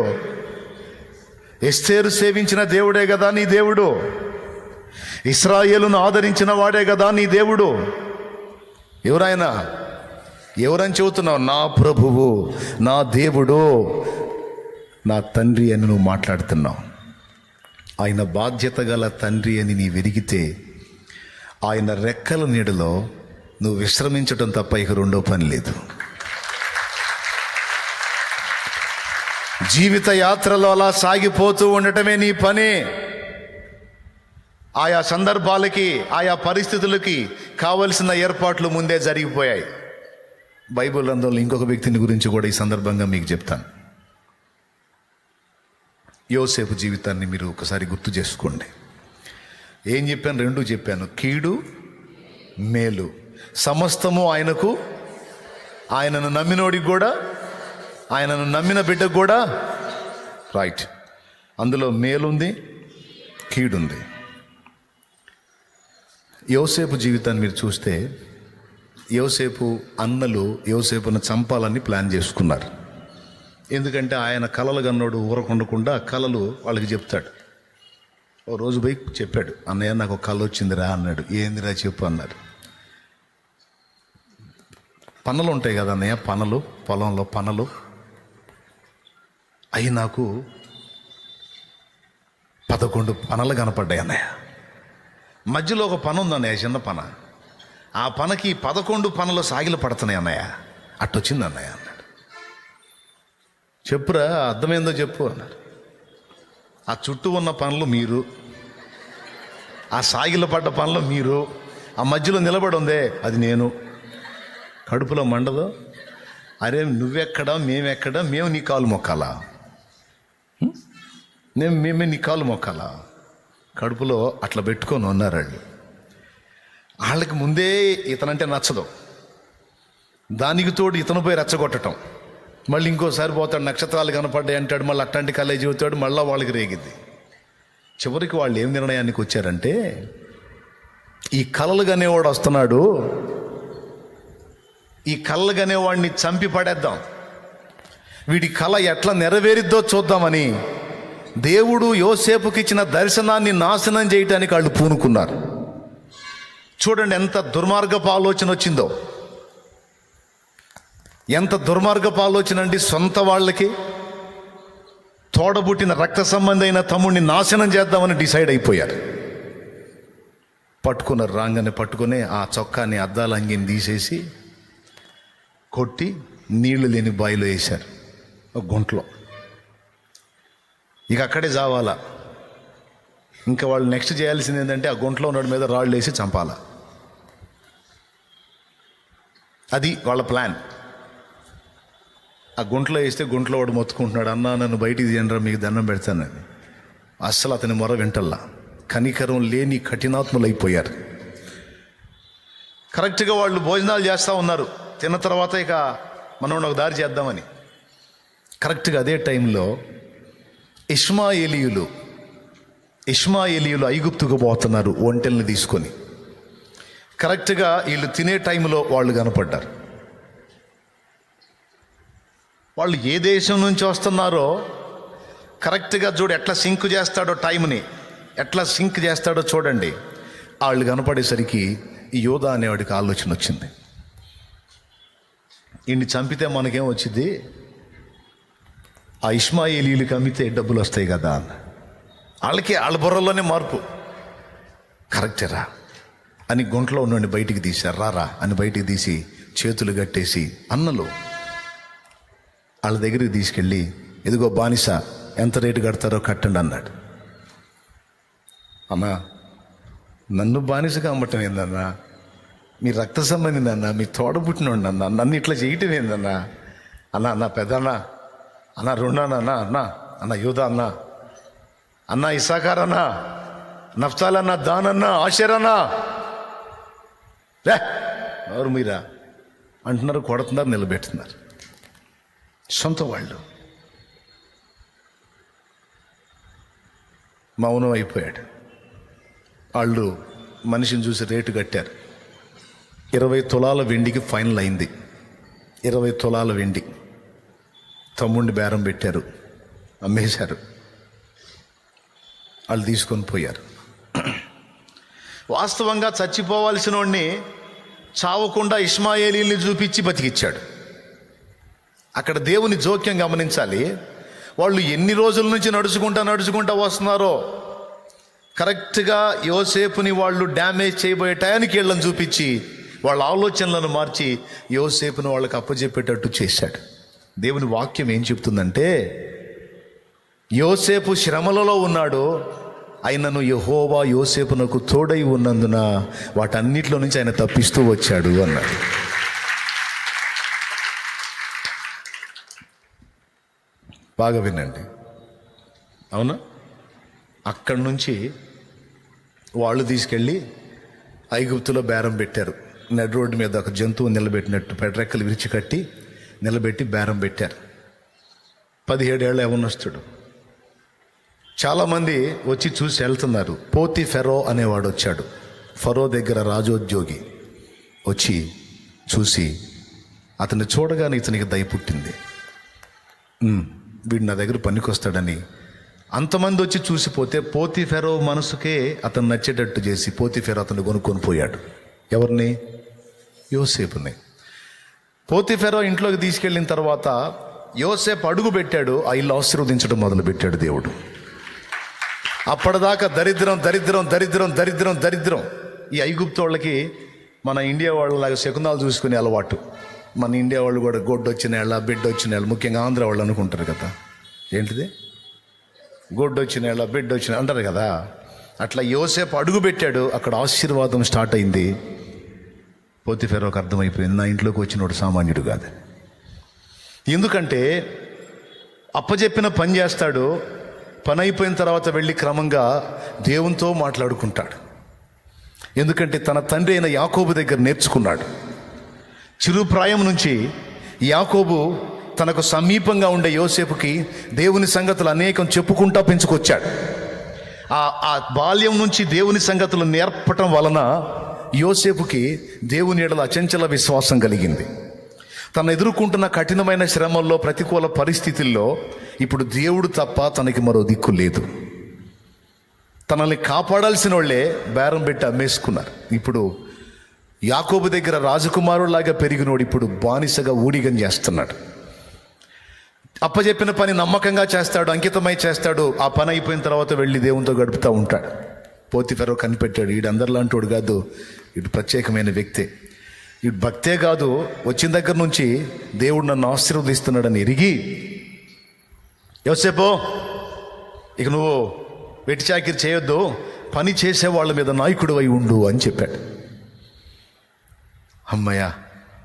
ఎస్తేరు సేవించిన దేవుడే కదా నీ దేవుడు. ఇశ్రాయేలును ఆదరించిన వాడే కదా నీ దేవుడు. ఎవరైనా ఎవరని చెబుతున్నావు? నా ప్రభువు, నా దేవుడు, నా తండ్రి అని నువ్వు మాట్లాడుతున్నావు. ఆయన బాధ్యత గల తండ్రి అని నీ వెరిగితే ఆయన రెక్కల నీడలో నువ్వు విశ్రమించటం తప్ప ఇక రెండో పని లేదు. జీవిత యాత్రలో అలా సాగిపోతూ ఉండటమే నీ పని. ఆయా సందర్భాలకి, ఆయా పరిస్థితులకి కావలసిన ఏర్పాట్లు ముందే జరిగిపోయాయి. బైబిల్ గ్రంథంలో ఇంకొక వ్యక్తిని గురించి కూడా ఈ సందర్భంగా మీకు చెప్తాను. యోసేపు జీవితాన్ని మీరు ఒకసారి గుర్తు చేసుకోండి. ఏం చెప్పాను? 2 చెప్పాను, కీడు మేలు. సమస్తము ఆయనకు, ఆయనను నమ్మినోడికి కూడా, ఆయనను నమ్మిన బిడ్డకు కూడా. రైట్. అందులో మేలుంది, కీడుంది. యోసేపు జీవితాన్ని మీరు చూస్తే, యోసేపు అన్నలు యోసేపును చంపాలని ప్లాన్ చేసుకున్నారు. ఎందుకంటే ఆయన కలలు కన్నోడు ఊరకుండకుండా కలలు వాళ్ళకి చెప్తాడు. ఓ రోజు పోయి చెప్పాడు, అన్నయ్య నాకు ఒక కళ వచ్చిందిరా అన్నాడు. ఏందిరా చెప్పు అన్నారు. పనలు ఉంటాయి కదా అన్నయ్య, పనలు, పొలంలో పనలు, అవి నాకు 11 పనలు కనపడ్డాయి అన్నయ్య. మధ్యలో ఒక పన ఉంది అన్నయ్య, చిన్న పన. ఆ పనకి 11 పనలు సాగిలు పడుతున్నాయి అన్నయ్య. అట్టొచ్చింది అన్నయ్య అన్నాడు. చెప్పురా, అర్థమైందో చెప్పు అన్నారు. ఆ చుట్టూ ఉన్న పనులు మీరు, ఆ సాగిల పడ్డ పనులు మీరు, ఆ మధ్యలో నిలబడి ఉందే అది నేను. కడుపులో మండదు. అరే నువ్వెక్కడా, మేమెక్కడా, మేము నీ కాలు మొక్కాలా? మేమే నీ కాలు మొక్కాలా? కడుపులో అట్లా పెట్టుకొని ఉన్నారు వాళ్ళు. వాళ్ళకి ముందే ఇతనంటే నచ్చదు. దానికి తోడు ఇతను పోయి రెచ్చగొట్టడం. మళ్ళీ ఇంకోసారి పోతాడు, నక్షత్రాలు కనపడ్డాయి అంటాడు, మళ్ళీ అట్లాంటి కళ చెబుతాడు, మళ్ళీ వాళ్ళకి రేగిద్ది. చివరికి వాళ్ళు ఏం నిర్ణయానికి వచ్చారంటే, ఈ కలలు కనేవాడు వస్తున్నాడు, ఈ కలలు కనేవాడిని చంపి పడేద్దాం, వీడి కళ ఎట్లా నెరవేరిద్దో చూద్దామని దేవుడు యోసేపుకి ఇచ్చిన దర్శనాన్ని నాశనం చేయటానికి వాళ్ళు పూనుకున్నారు. చూడండి ఎంత దుర్మార్గపు ఆలోచన వచ్చిందో. ఎంత దుర్మార్గపు ఆలోచన అండి. సొంత వాళ్ళకి తోడబుట్టిన రక్త సంబంధి అయిన తమ్ముడిని నాశనం చేద్దామని డిసైడ్ అయిపోయారు. పట్టుకున్నారు. రాగానే పట్టుకుని ఆ చొక్కాని, అద్దాల అంగిని తీసేసి కొట్టి నీళ్లు లేని బావిలో వేశారు, ఒక గుంటలో. ఇక అక్కడే చావాలా. ఇంకా వాళ్ళు నెక్స్ట్ చేయాల్సింది ఏంటంటే ఆ గుంటలో ఉన్నోడి మీద రాళ్ళు వేసి చంపాలా. అది వాళ్ళ ప్లాన్. ఆ గుంటలో వేస్తే గుంటలో వాడు మొత్తుకుంటున్నాడు, అన్నా నన్ను బయటికి తీయండిరా, మీకు దండం పెడతానని. అస్సలు అతని మొర వింటల్లా. కనికరం లేని కఠినాత్ములు అయిపోయారు. కరెక్ట్గా వాళ్ళు భోజనాలు చేస్తూ ఉన్నారు. తిన్న తర్వాత ఇక మనం ఒక దారి చేద్దామని. కరెక్ట్గా అదే టైంలో ఇష్మాయేలీయులు ఐగుప్తుకు పోతున్నారు ఒంటెల్ని తీసుకొని. కరెక్ట్గా వీళ్ళు తినే టైంలో వాళ్ళు కనపడ్డారు. వాళ్ళు ఏ దేశం నుంచి వస్తున్నారో కరెక్ట్గా చూడు, ఎట్లా సింక్ చేస్తాడో, టైంని ఎట్లా సింక్ చేస్తాడో చూడండి. వాళ్ళు కనపడేసరికి ఈ యోధా అనేవాడికి ఆలోచన వచ్చింది, ఇన్ని చంపితే మనకేం వచ్చింది, ఆ ఇష్మాయేలీయులకి అమ్మితే డబ్బులు వస్తాయి కదా అన్న. వాళ్ళ బుర్రలోనే మార్పు. కరెక్టేరా అని గుంటలో ఉన్నోడిని బయటికి తీశారు. రారా అని బయటికి తీసి చేతులు కట్టేసి అన్నలు వాళ్ళ దగ్గరికి తీసుకెళ్ళి, ఇదిగో బానిస, ఎంత రేటు కడతారో కట్టండి అన్నాడు. అన్నా నన్ను బానిసగా అమ్మటం ఏందన్నా, మీ రక్త సంబంధింది అన్న, మీ తోడబుట్టినోండి అన్న, నన్ను ఇట్లా చేయటం ఏందన్నా? అన్న పెద్దన్నా, అన్న రెండన్నా, అన్న యూదా అన్న ఇస్సాకార్ అన్న, నఫ్తాల్ అన్న, దాన్ అన్న, ఆషేర్ అన్న, ఎవరు మీరా అంటున్నారు, కొడుతున్నారు, నిలబెడుతున్నారు. సొంత వాళ్ళు. మౌనం అయిపోయాడు. వాళ్ళు మనిషిని చూసి రేటు కట్టారు. 20 తులాల వెండికి ఫైనల్ అయింది. 20 తులాల వెండి. తమ్ముడిని బేరం పెట్టారు, అమ్మేశారు. వాళ్ళు తీసుకొని పోయారు. వాస్తవంగా చచ్చిపోవాల్సిన వాడిని చావకుండా ఇష్మాయేలీల్ని చూపించి బతికిచ్చాడు. అక్కడ దేవుని జోక్యం గమనించాలి. వాళ్ళు ఎన్ని రోజుల నుంచి నడుచుకుంటా వస్తున్నారో కరెక్ట్గా యోసేపుని వాళ్ళు డ్యామేజ్ చేయబోయే టయానికి వీళ్ళని చూపించి వాళ్ళ ఆలోచనలను మార్చి యోసేపుని వాళ్ళకి అప్పచెప్పేటట్టు చేశాడు. దేవుని వాక్యం ఏం చెప్తుందంటే, యోసేపు శ్రమలలో ఉన్నాడు, ఆయనను యెహోవా యోసేపునకు తోడై ఉన్నందున వాటన్నిటిలో నుంచి ఆయన తప్పిస్తూ వచ్చాడు అన్నాడు. బాగా వినండి. అవునా? అక్కడి నుంచి వాళ్ళు తీసుకెళ్ళి ఐగుప్తులో బేరం పెట్టారు. నడి రోడ్డు మీద ఒక జంతువు నిలబెట్టినట్టు రెక్కలు విరిచి కట్టి నిలబెట్టి బేరం పెట్టారు. 17 ఏళ్ళ యవ్వనస్తుడు. చాలామంది వచ్చి చూసి వెళ్తున్నారు. పోతి ఫెరో అనేవాడు వచ్చాడు. ఫరో దగ్గర రాజోద్యోగి వచ్చి చూసి అతన్ని చూడగానే ఇతనికి దయ పుట్టింది. వీడు నా దగ్గర పనికొస్తాడని అంతమంది వచ్చి చూసిపోతే పోతి ఫెరో మనసుకే అతను నచ్చేటట్టు చేసి పోతి ఫెరో అతను కొనుక్కొని పోయాడు. ఎవరిని? యోసేపుని. పోతి ఫెరో ఇంట్లోకి తీసుకెళ్ళిన తర్వాత యోసేపు అడుగు పెట్టాడు. ఆ ఇల్లు ఆశీర్వదించడం మొదలు పెట్టాడు దేవుడు. అప్పటిదాకా దరిద్రం దరిద్రం దరిద్రం దరిద్రం దరిద్రం. ఈ ఐగుప్తు వాళ్ళకి మన ఇండియా వాళ్ళలాగా శకునాలు చూసుకునే అలవాటు. మన ఇండియా వాళ్ళు కూడా గొడ్డు వచ్చిన వాళ్ళ బిడ్డ వచ్చిన వాళ్ళు, ముఖ్యంగా ఆంధ్ర వాళ్ళు అనుకుంటారు కదా, ఏంటిది గొడ్డు వచ్చిన వాళ్ళ బిడ్డ వచ్చిన అంటారు కదా. అట్లా యోసేపు అడుగు పెట్టాడు. అక్కడ ఆశీర్వాదం స్టార్ట్ అయింది. పోతిఫెరోకు అర్థమైపోయింది, నా ఇంట్లోకి వచ్చినోడు సామాన్యుడు కాదు. ఎందుకంటే అప్పచెప్పిన పని చేస్తాడు. పని అయిపోయిన తర్వాత వెళ్ళి క్రమంగా దేవునితో మాట్లాడుకుంటాడు. ఎందుకంటే తన తండ్రి అయిన యాకోబు దగ్గర నేర్చుకున్నాడు. చిరుప్రాయం నుంచి యాకోబు తనకు సమీపంగా ఉండే యోసేపుకి దేవుని సంగతులు అనేకం చెప్పుకుంటా పెంచుకొచ్చాడు. ఆ బాల్యం నుంచి దేవుని సంగతులు నేర్పటం వలన యోసేపుకి దేవుని ఎడల అచంచల విశ్వాసం కలిగింది. తను ఎదుర్కొంటున్న కఠినమైన శ్రమల్లో, ప్రతికూల పరిస్థితుల్లో ఇప్పుడు దేవుడు తప్ప తనకి మరో దిక్కు లేదు. తనల్ని కాపాడాల్సిన వాళ్ళే బేరం పెట్టి అమ్మేసుకున్నారు. ఇప్పుడు యాకోబు దగ్గర రాజకుమారులాగా పెరిగినోడు ఇప్పుడు బానిసగా ఊడిగం చేస్తున్నాడు. అప్పచెప్పిన పని నమ్మకంగా చేస్తాడు, అంకితమై చేస్తాడు. ఆ పని అయిపోయిన తర్వాత వెళ్ళి దేవునితో గడుపుతూ ఉంటాడు. పోతిఫెరో కనిపెట్టాడు, వీడు అందరిలాంటి వాడు కాదు, వీడు ప్రత్యేకమైన వ్యక్తే, వీడు భక్తే కాదు, వచ్చిన దగ్గర నుంచి దేవుడు నన్ను ఆశీర్వదిస్తున్నాడని ఎరిగి, యోసేపో ఇక నువ్వు వెట్టి చాకిరి చేయొద్దు, పని చేసే వాళ్ళ మీద నాయకుడు అయి ఉండు అని చెప్పాడు. అమ్మయ్య,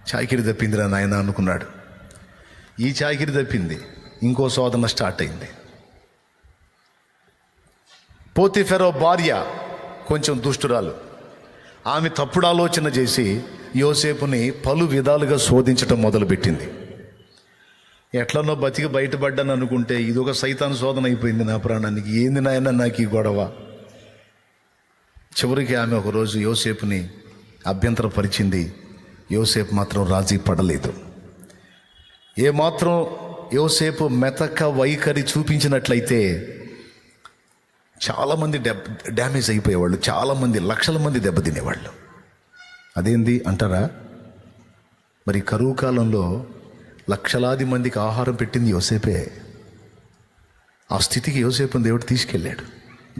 చాకిరి తప్పిందిరా నాయన అనుకున్నాడు. ఈ చాకిరి తప్పింది, ఇంకో శోధన స్టార్ట్ అయింది. పోతిఫెరో భార్య కొంచెం దుష్టురాలు. ఆమె తప్పుడు ఆలోచన చేసి యోసేపుని పలు విధాలుగా శోధించడం మొదలుపెట్టింది. ఎట్లనో బతికి బయటపడ్డాను అనుకుంటే ఇదొక సైతాన్ శోధన అయిపోయింది నా ప్రాణానికి. ఏంది నాయన నాకు ఈ గొడవ. చివరికి ఆమె ఒకరోజు యోసేపుని అభ్యంతరపరిచింది. యోసేపు మాత్రం రాజీ పడలేదు. ఏమాత్రం యోసేపు మెతక వైఖరి చూపించినట్లయితే చాలామంది డ్యామేజ్ అయిపోయేవాళ్ళు, చాలామంది లక్షల మంది దెబ్బతినేవాళ్ళు. అదేంది అంటారా? మరి కరువు కాలంలో లక్షలాది మందికి ఆహారం పెట్టింది యోసేపే. ఆ స్థితికి యోసేపుని దేవుడు తీసుకెళ్ళాడు.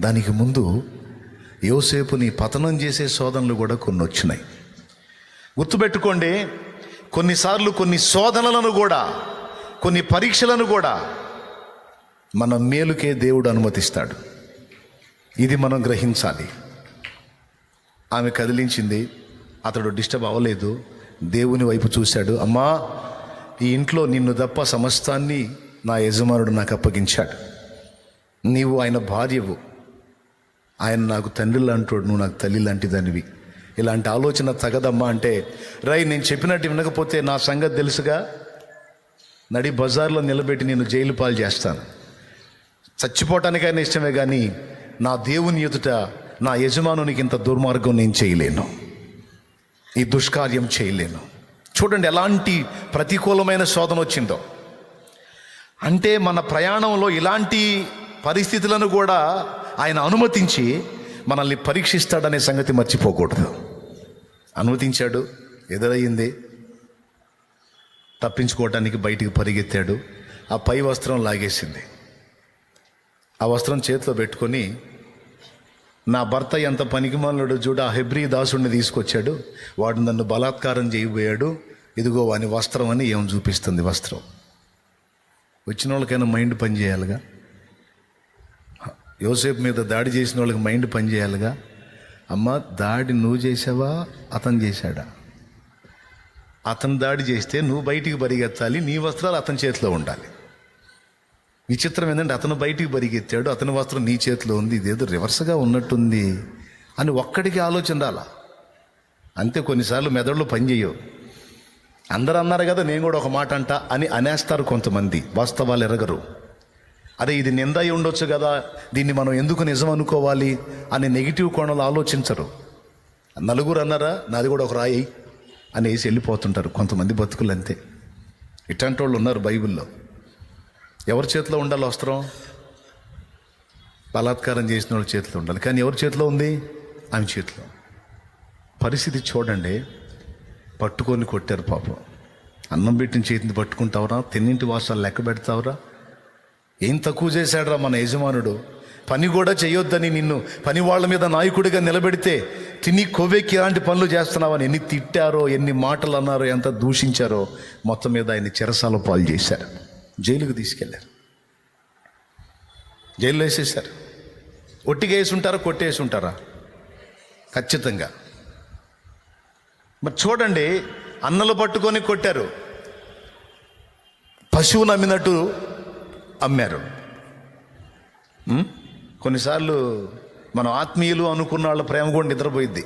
దానికి ముందు యోసేపుని పతనం చేసే శోధనలు కూడా కొన్ని వచ్చినాయి. గుర్తుపెట్టుకోండి, కొన్నిసార్లు కొన్ని శోధనలను కూడా, కొన్ని పరీక్షలను కూడా మన మేలుకే దేవుడు అనుమతిస్తాడు. ఇది మనం గ్రహించాలి. ఆమె కదిలించింది, అతడు డిస్టర్బ్ అవ్వలేదు. దేవుని వైపు చూశాడు. అమ్మా, ఈ ఇంట్లో నిన్ను తప్ప సమస్తాన్ని నా యజమానుడు నాకు అప్పగించాడు. నీవు ఆయన భార్యవు, ఆయన నాకు తండ్రి లాంటోడు, నువ్వు నాకు తల్లి లాంటి దానివి. ఇలాంటి ఆలోచన తగదమ్మా అంటే, రై నేను చెప్పినట్టు వినకపోతే నా సంగతి తెలుసుగా, నడి బజార్లో నిలబెట్టి నేను జైలు పాలు చేస్తాను. చచ్చిపోవటానికైనా ఇష్టమే కానీ నా దేవుని ఎదుట నా యజమానునికి ఇంత దుర్మార్గం నేను చేయలేను, ఈ దుష్కార్యం చేయలేను. చూడండి ఎలాంటి ప్రతికూలమైన శోధన వచ్చిందో. అంటే మన ప్రయాణంలో ఇలాంటి పరిస్థితులను కూడా ఆయన అనుమతించి మనల్ని పరీక్షిస్తాడనే సంగతి మర్చిపోకూడదు. అనుమతించాడు, ఎదురయ్యింది, తప్పించుకోవటానికి బయటికి పరిగెత్తాడు. ఆ పై వస్త్రం లాగేసింది. ఆ వస్త్రం చేతిలో పెట్టుకొని, నా భర్త ఎంత పనికిమాలినోడు చూడు, ఆ హెబ్రీ దాసుడిని తీసుకొచ్చాడు, వాడు నన్ను బలాత్కారం చేయబోయాడు, ఇదిగో వాని వస్త్రం అని ఏం చూపిస్తుంది. వస్త్రం వచ్చిన వాళ్ళకైనా మైండ్ పనిచేయాలిగా. యోసేపు మీద దాడి చేసిన వాళ్ళకి మైండ్ పనిచేయాలిగా. అమ్మ, దాడి నువ్వు చేసావా అతను చేశాడా? అతను దాడి చేస్తే నువ్వు బయటికి పరిగెత్తాలి, నీ వస్త్రాలు అతని చేతిలో ఉండాలి. విచిత్రం ఏంటంటే అతను బయటికి పరిగెత్తాడు, అతని వస్త్రం నీ చేతిలో ఉంది, ఇదేదో రివర్స్గా ఉన్నట్టుంది అని ఒక్కడికి ఆలోచన రాలా. అంతే, కొన్నిసార్లు మెదడులు పనిచేయవు. అందరూ అన్నారు కదా నేను కూడా ఒక మాట అంట అని అనేస్తారు కొంతమంది, వాస్తవాలు ఎరగరు. అదే ఇది నింద అయి ఉండొచ్చు కదా, దీన్ని మనం ఎందుకు నిజం అనుకోవాలి అని నెగిటివ్ కోణంలో ఆలోచించరు. నలుగురు అన్నారా, నాది కూడా ఒక రాయి అని వేసి వెళ్ళిపోతుంటారు కొంతమంది బతుకులు. అంతే, ఇట్లాంటి వాళ్ళు ఉన్నారు బైబిల్లో. ఎవరి చేతిలో ఉండాలి వస్త్రం? బలాత్కారం చేసిన వాళ్ళ చేతిలో ఉండాలి. కానీ ఎవరి చేతిలో ఉంది? ఆమె చేతిలో. పరిస్థితి చూడండి, పట్టుకొని కొట్టారు పాపం. అన్నం పెట్టిన చేతిని పట్టుకుంటావురా, తిన్నింటి వాసాలు లెక్క పెడతావురా? ఏం తక్కువ చేశాడురా మన యజమానుడు? పని కూడా చేయొద్దని నిన్ను పని వాళ్ళ మీద నాయకుడిగా నిలబెడితే తిని కొవ్వెక్కి ఇలాంటి పనులు చేస్తున్నావని ఎన్ని తిట్టారో, ఎన్ని మాటలు అన్నారో, ఎంత దూషించారో. మొత్తం మీద ఆయన చెరసాల పాలు చేశారు, జైలుకు తీసుకెళ్లారు, జైల్లో వేసేశారు. ఒట్టిగా వేసి ఉంటారా, కొట్టేసి ఉంటారా? ఖచ్చితంగా. మరి చూడండి, అన్నలు పట్టుకొని కొట్టారు, పశువును అమ్మినట్టు అమ్మారు. కొన్నిసార్లు మనం ఆత్మీయులు అనుకున్న వాళ్ళ ప్రేమ కూడా నిద్రపోయిద్ది.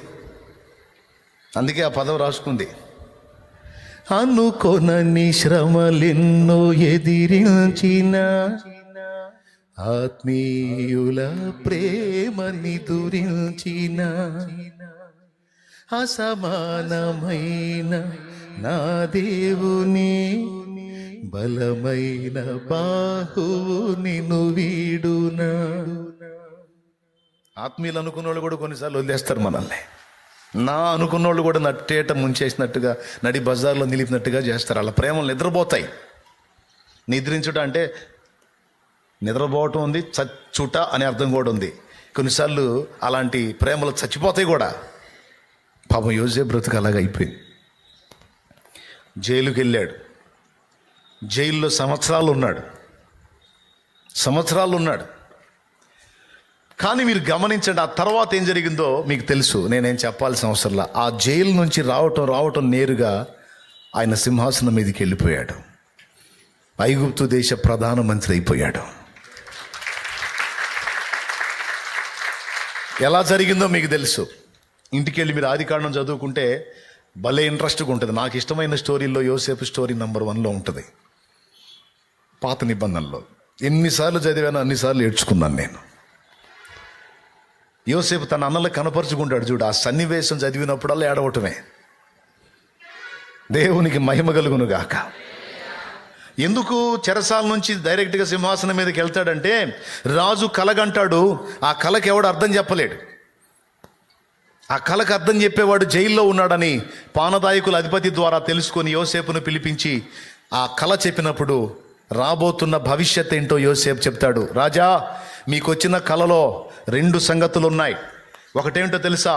అందుకే ఆ పదవి రాసుకుంది. అనుకోనని శ్రమలెన్నో ఎదిరించిన ఆత్మీయుల ప్రేమని దురించిన అసమానమైన నా దేవుని బలమైన బాహువు నిన్ను వీడునా. ఆత్మీయులు అనుకున్న వాళ్ళు కూడా కొన్నిసార్లు వదిలేస్తారు మనల్ని. నా అనుకున్న వాళ్ళు కూడా నట్టేట ముంచేసినట్టుగా, నడి బజార్లో నిలిపినట్టుగా చేస్తారు. వాళ్ళ ప్రేమలు నిద్రపోతాయి. నిద్రించుట అంటే నిద్రపోవటం ఉంది, చచ్చుట అనే అర్థం కూడా ఉంది. కొన్నిసార్లు అలాంటి ప్రేమలు చచ్చిపోతాయి కూడా. పాపం యోసేపు బ్రతుకు అలాగ అయిపోయింది. జైలుకి వెళ్ళాడు, జైల్లో సంవత్సరాలు ఉన్నాడు. కానీ మీరు గమనించండి, ఆ తర్వాత ఏం జరిగిందో మీకు తెలుసు, నేనేం చెప్పాల్సిన అవసరంలా. ఆ జైలు నుంచి రావటం నేరుగా ఆయన సింహాసనం మీదకి వెళ్ళిపోయాడు. ఐగుప్తు దేశ ప్రధానమంత్రి అయిపోయాడు. ఎలా జరిగిందో మీకు తెలుసు. ఇంటికి వెళ్ళి మీరు ఆదికాండం చదువుకుంటే భలే ఇంట్రెస్ట్గా ఉంటుంది. నాకు ఇష్టమైన స్టోరీల్లో యోసేపు స్టోరీ నెంబర్ 1లో ఉంటుంది. పాత నిబంధనలో ఎన్నిసార్లు చదివానో అన్నిసార్లు ఏడ్చుకున్నాను నేను. యోసేపు తన అన్నలకు కనపరుచుకుంటాడు చూడు, ఆ సన్నివేశం చదివినప్పుడల్లా ఏడవటమే. దేవునికి మహిమ కలుగును గాక. ఎందుకు చెరసాల నుంచి డైరెక్ట్గా సింహాసనం మీదకి వెళ్తాడంటే, రాజు కలగంటాడు, ఆ కళకి ఎవడు అర్థం చెప్పలేడు. ఆ కళకు అర్థం చెప్పేవాడు జైల్లో ఉన్నాడని పానదాయకుల అధిపతి ద్వారా తెలుసుకొని యోసేపును పిలిపించి ఆ కళ చెప్పినప్పుడు రాబోతున్న భవిష్యత్ ఏంటో యోసేపు చెప్తాడు. రాజా, మీకు వచ్చిన కళలో 2 సంగతులు ఉన్నాయి. ఒకటేంటో తెలుసా?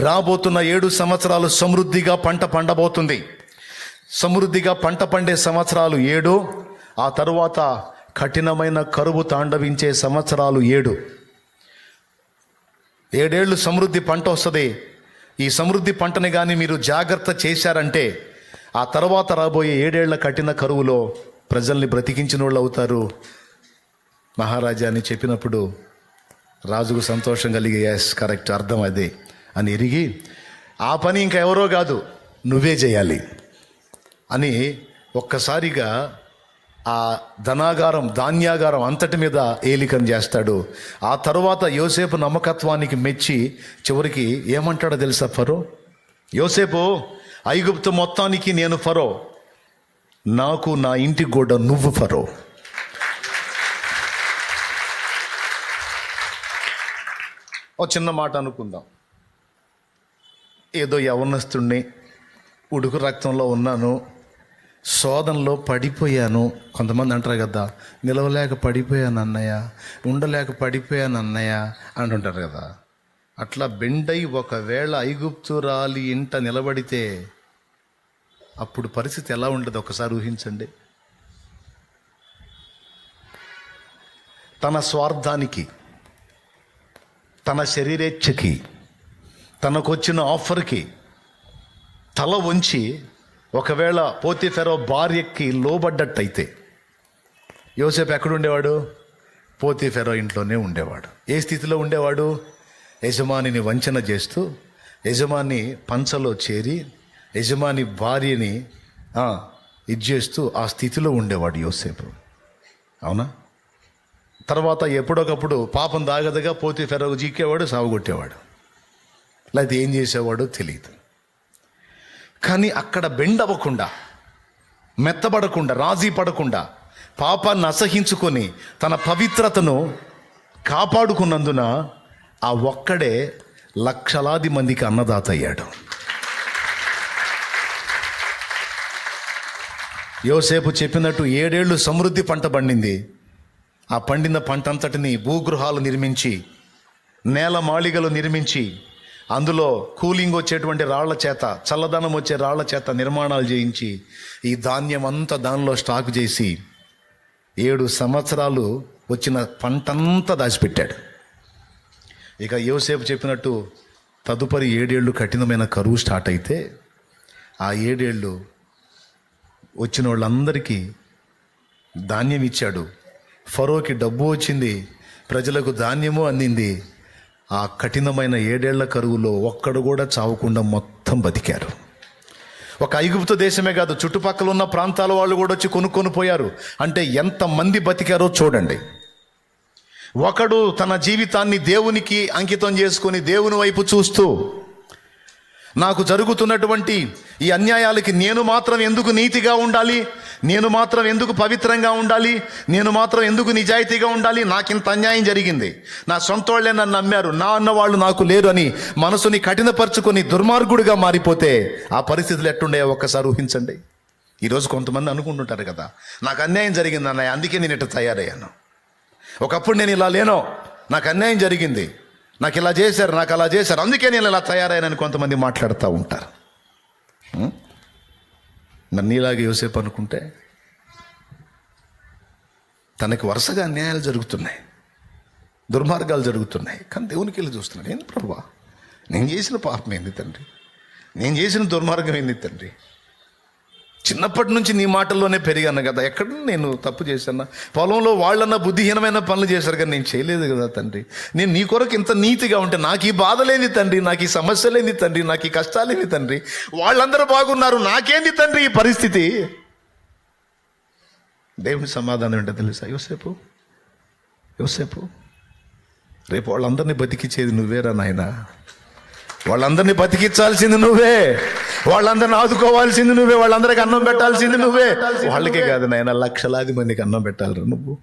రాబోతున్న 7 సంవత్సరాలు సమృద్ధిగా పంట పండబోతుంది. సమృద్ధిగా పంట పండే సంవత్సరాలు 7, ఆ తరువాత కఠినమైన కరువు తాండవించే సంవత్సరాలు 7. 7 ఏళ్ళు సమృద్ధి పంట వస్తుంది. ఈ సమృద్ధి పంటని కానీ మీరు జాగ్రత్త చేశారంటే ఆ తర్వాత రాబోయే 7 ఏళ్ల కఠిన కరువులో ప్రజల్ని బ్రతికించిన వాళ్ళు అవుతారు మహారాజా అని చెప్పినప్పుడు రాజుకు సంతోషం కలిగి, ఎస్ కరెక్ట్, అర్థం అదే అని ఎరిగి, ఆ పని ఇంకా ఎవరో కాదు నువ్వే చేయాలి అని ఒక్కసారిగా ఆ ధాన్యాగారం అంతటి మీద ఏలికం చేస్తాడు. ఆ తరువాత యోసేపు నమ్మకత్వానికి మెచ్చి చివరికి ఏమంటాడో తెలుసా ఫరో? యోసేపు, ఐగుప్తు మొత్తానికి నేను ఫరో, నాకు నా ఇంటి కూడా నువ్వు ఫరో. ఓ చిన్న మాట అనుకుందాం. ఏదో యవనస్తుణ్ణి, ఉడుకు రక్తంలో ఉన్నాను, శోధనలో పడిపోయాను. కొంతమంది అంటారు కదా, నిలవలేక పడిపోయాను అన్నయ్య, ఉండలేక పడిపోయాను అన్నయ్య అంటుంటారు కదా. అట్లా బెండై ఒకవేళ ఐగుప్తురాలి ఇంట నిలబడితే అప్పుడు పరిస్థితి ఎలా ఉండదు ఒకసారి ఊహించండి. తన స్వార్థానికి, తన శరీరేచ్ఛకి, తనకొచ్చిన ఆఫర్కి తల వంచి ఒకవేళ పోతీఫెరో భార్యకి లోబడ్డట్టయితే యోసేపు ఎక్కడుండేవాడు? పోతీఫెరో ఇంట్లోనే ఉండేవాడు. ఏ స్థితిలో ఉండేవాడు? యజమానిని వంచన చేస్తూ యజమాని పంచలో చేరి యజమాని భార్యని ఇది చేస్తూ ఆ స్థితిలో ఉండేవాడు యోసేపు. అవునా? తర్వాత ఎప్పుడొకప్పుడు పాపం దాగదగా పోతే ఫెరవు జీకేవాడు, సాగుగొట్టేవాడు, లేకపోతే ఏం చేసేవాడో తెలియదు. కానీ అక్కడ బెండ్ అవ్వకుండా, మెత్తబడకుండా, రాజీ పడకుండా, పాపాన్ని అసహించుకొని తన పవిత్రతను కాపాడుకున్నందున ఆ ఒక్కడే లక్షలాది మందికి అన్నదాత అయ్యాడు. యోసేపు చెప్పినట్టు 7 ఏళ్ళు సమృద్ధి పంట పండింది. ఆ పండిన పంట అంతటిని భూగృహాలు నిర్మించి, నేల మాళిగలు నిర్మించి, అందులో కూలింగ్ వచ్చేటువంటి రాళ్ల చేత, చల్లదనం వచ్చే రాళ్ల చేత నిర్మాణాలు చేయించి, ఈ ధాన్యం అంతా దానిలో స్టాక్ చేసి 7 సంవత్సరాలు వచ్చిన పంటంతా దాచిపెట్టాడు. ఇక యోసేపు చెప్పినట్టు తదుపరి 7 ఏళ్ళు కఠినమైన కరువు స్టార్ట్ అయితే, ఆ 7 ఏళ్ళు వచ్చిన వాళ్ళందరికీ ధాన్యం ఇచ్చాడు. ఫరోకి డబ్బు వచ్చింది, ప్రజలకు ధాన్యము అందింది. ఆ కఠినమైన 7 ఏళ్ల కరువులో ఒక్కడు కూడా చావకుండా మొత్తం బతికారు. ఒక ఐగుప్తు దేశమే కాదు, చుట్టుపక్కల ఉన్న ప్రాంతాల వాళ్ళు కూడా వచ్చి కొనుక్కొని పోయారు. అంటే ఎంతమంది బతికారో చూడండి. ఒకడు తన జీవితాన్ని దేవునికి అంకితం చేసుకొని దేవుని వైపు చూస్తూ, నాకు జరుగుతున్నటువంటి ఈ అన్యాయాలకి నేను మాత్రం ఎందుకు నీతిగా ఉండాలి, నేను మాత్రం ఎందుకు పవిత్రంగా ఉండాలి, నేను మాత్రం ఎందుకు నిజాయితీగా ఉండాలి, నాకింత అన్యాయం జరిగింది, నా సొంత వాళ్ళే నన్ను నమ్మారు, నా అన్నవాళ్ళు నాకు లేరు అని మనసుని కఠినపరుచుకొని దుర్మార్గుడిగా మారిపోతే ఆ పరిస్థితులు ఎట్టుండే ఒక్కసారి ఊహించండి. ఈరోజు కొంతమంది అనుకుంటుంటారు కదా, నాకు అన్యాయం జరిగింది అన్నయ్య, అందుకే నేను ఇట్లా తయారయ్యాను, ఒకప్పుడు నేను ఇలా లేనో, నాకు అన్యాయం జరిగింది, నాకు ఇలా చేశారు, నాకు అలా చేశారు, అందుకే నేను ఇలా తయారైనని కొంతమంది మాట్లాడుతూ ఉంటారు. మరి నీలాగే యోసేపు అనుకుంటే తనకి వరుసగా అన్యాయాలు జరుగుతున్నాయి, దుర్మార్గాలు జరుగుతున్నాయి, కానీ దేవునికి వెళ్ళి చూస్తున్నాడు. ఏంది ప్రభువా, నేను చేసిన పాపం ఏంది తండ్రి, నేను చేసిన దుర్మార్గం ఏంది తండ్రి, చిన్నప్పటి నుంచి నీ మాటల్లోనే పెరిగాను కదా, ఎక్కడ నేను తప్పు చేశాను, పొలంలో వాళ్ళన్నా బుద్ధిహీనమైన పనులు చేశారు కానీ నేను చేయలేదు కదా తండ్రి, నేను నీ కొరకు ఇంత నీతిగా ఉంటే నాకు ఈ బాధలేని తండ్రి, నాకు ఈ సమస్యలేని తండ్రి, నాకు ఈ కష్టాలేని తండ్రి, వాళ్ళందరూ బాగున్నారు, నాకేంది తండ్రి ఈ పరిస్థితి. దేవుని సమాధానం ఏంటో తెలుసా? యోసేపు రేపు వాళ్ళందరినీ బతికించేది నువ్వేరా నాయనా, వాళ్ళందరినీ బతికించాల్సింది నువ్వే, వాళ్ళందరిని ఆదుకోవాల్సింది నువ్వే, వాళ్ళందరికీ అన్నం పెట్టాల్సింది నువ్వే. వాళ్ళకే కాదు నాయన, లక్షలాది మందికి అన్నం పెట్టాలి నువ్వు.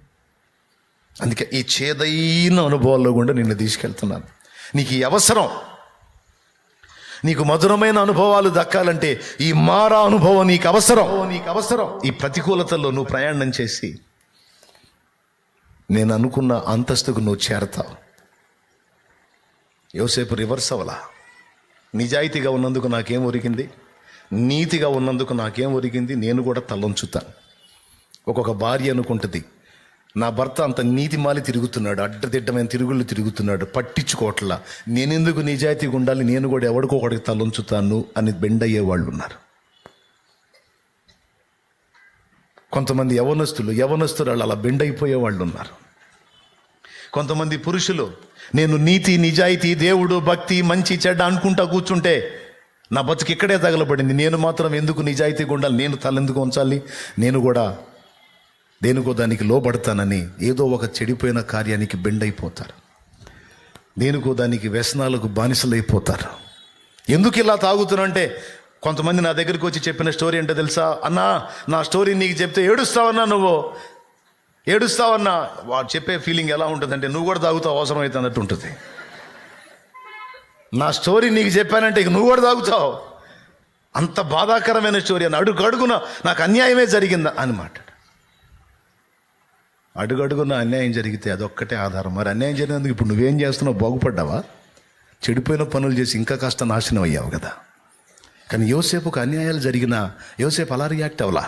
అందుకే ఈ చేదైన అనుభవాల్లో కూడా నిన్ను తీసుకెళ్తున్నాను. నీకు ఈ అవసరం, నీకు మధురమైన అనుభవాలు దక్కాలంటే ఈ మారా అనుభవం నీకు అవసరం. ఈ ప్రతికూలతల్లో నువ్వు ప్రయాణం చేసి నేను అనుకున్న అంతస్తుకు నువ్వు చేరతావు. యోసేపు రివర్స్ అవ్వలా. నిజాయితీగా ఉన్నందుకు నాకేం ఒరిగింది, నీతిగా ఉన్నందుకు నాకేం ఒరిగింది, నేను కూడా తలొంచుతాను. ఒక్కొక్క భార్య అనుకుంటుంది, నా భర్త అంత నీతిమాలి తిరుగుతున్నాడు, అడ్డదిడ్డమైన తిరుగుళ్ళు తిరుగుతున్నాడు, పట్టించుకోవట్లా, నేనెందుకు నిజాయితీగా ఉండాలి, నేను కూడా ఎవడికొకడికి తలొంచుతాను అని బెండ్ అయ్యే వాళ్ళు ఉన్నారు. కొంతమంది యవనస్తులు అలా బెండ్ అయిపోయే వాళ్ళు ఉన్నారు. కొంతమంది పురుషులు, నేను నీతి, నిజాయితీ, దేవుడు, భక్తి, మంచి చెడ్డ అనుకుంటా కూర్చుంటే నా బతుకు ఇక్కడే తగలబడింది, నేను మాత్రం ఎందుకు నిజాయితీగా ఉండాలి, నేను తలెందుకు ఉంచాలి, నేను కూడా దేనికో దానికి లోబడతానని ఏదో ఒక చెడిపోయిన కార్యానికి బెండ్ అయిపోతారు, దేనికో దానికి వ్యసనాలకు బానిసలైపోతారు. ఎందుకు ఇలా తాగుతున్నంటే, కొంతమంది నా దగ్గరికి వచ్చి చెప్పిన స్టోరీ ఏంటో తెలుసా? అన్నా, నా స్టోరీ నీకు చెప్తే ఏడుస్తావన్నా, నువ్వు ఏడుస్తావన్నా. వాడు చెప్పే ఫీలింగ్ ఎలా ఉంటుందంటే, నువ్వు కూడా తాగుతావు అవసరం అయితే అన్నట్టు ఉంటుంది. నా స్టోరీ నీకు చెప్పానంటే ఇక నువ్వు కూడా తాగుతావు, అంత బాధాకరమైన స్టోరీ అని. అడుగడుగున నాకు అన్యాయమే జరిగిందా అని మాట్లాడు. అడుగడుగున అన్యాయం జరిగితే అదొక్కటే ఆధారం. మరి అన్యాయం జరిగినందుకు ఇప్పుడు నువ్వేం చేస్తున్నావు? బాగుపడ్డావా? చెడిపోయిన పనులు చేసి ఇంకా కాస్త నాశనం అయ్యావు కదా. కానీ యోసేపుకు అన్యాయాలు జరిగినా యోసేపు అలా రియాక్ట్ అవ్వలా.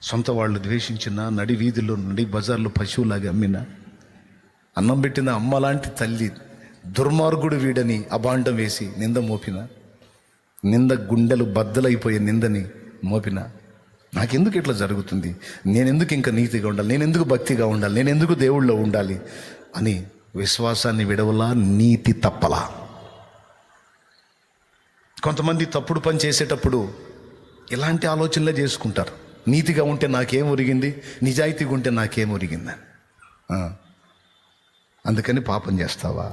సొంత వాళ్ళు ద్వేషించిన, నడి వీధుల్లో, నడి బజార్లో పశువులాగా అమ్మిన, అన్నం పెట్టిన అమ్మ లాంటి తల్లి దుర్మార్గుడు వీడని అబాండం వేసి నింద మోపిన, నింద గుండెలు బద్దలైపోయే నిందని మోపిన, నాకెందుకు ఇట్లా జరుగుతుంది, నేనెందుకు ఇంకా నీతిగా ఉండాలి, నేనెందుకు భక్తిగా ఉండాలి, నేనెందుకు దేవుళ్ళో ఉండాలి అని విశ్వాసాన్ని విడవలా, నీతి తప్పలా. కొంతమంది తప్పుడు పని చేసేటప్పుడు ఇలాంటి ఆలోచనలే చేసుకుంటారు. నీతిగా ఉంటే నాకేం ఒరిగింది, నిజాయితీగా ఉంటే నాకేం ఒరిగిందని. అందుకని పాపం చేస్తావా,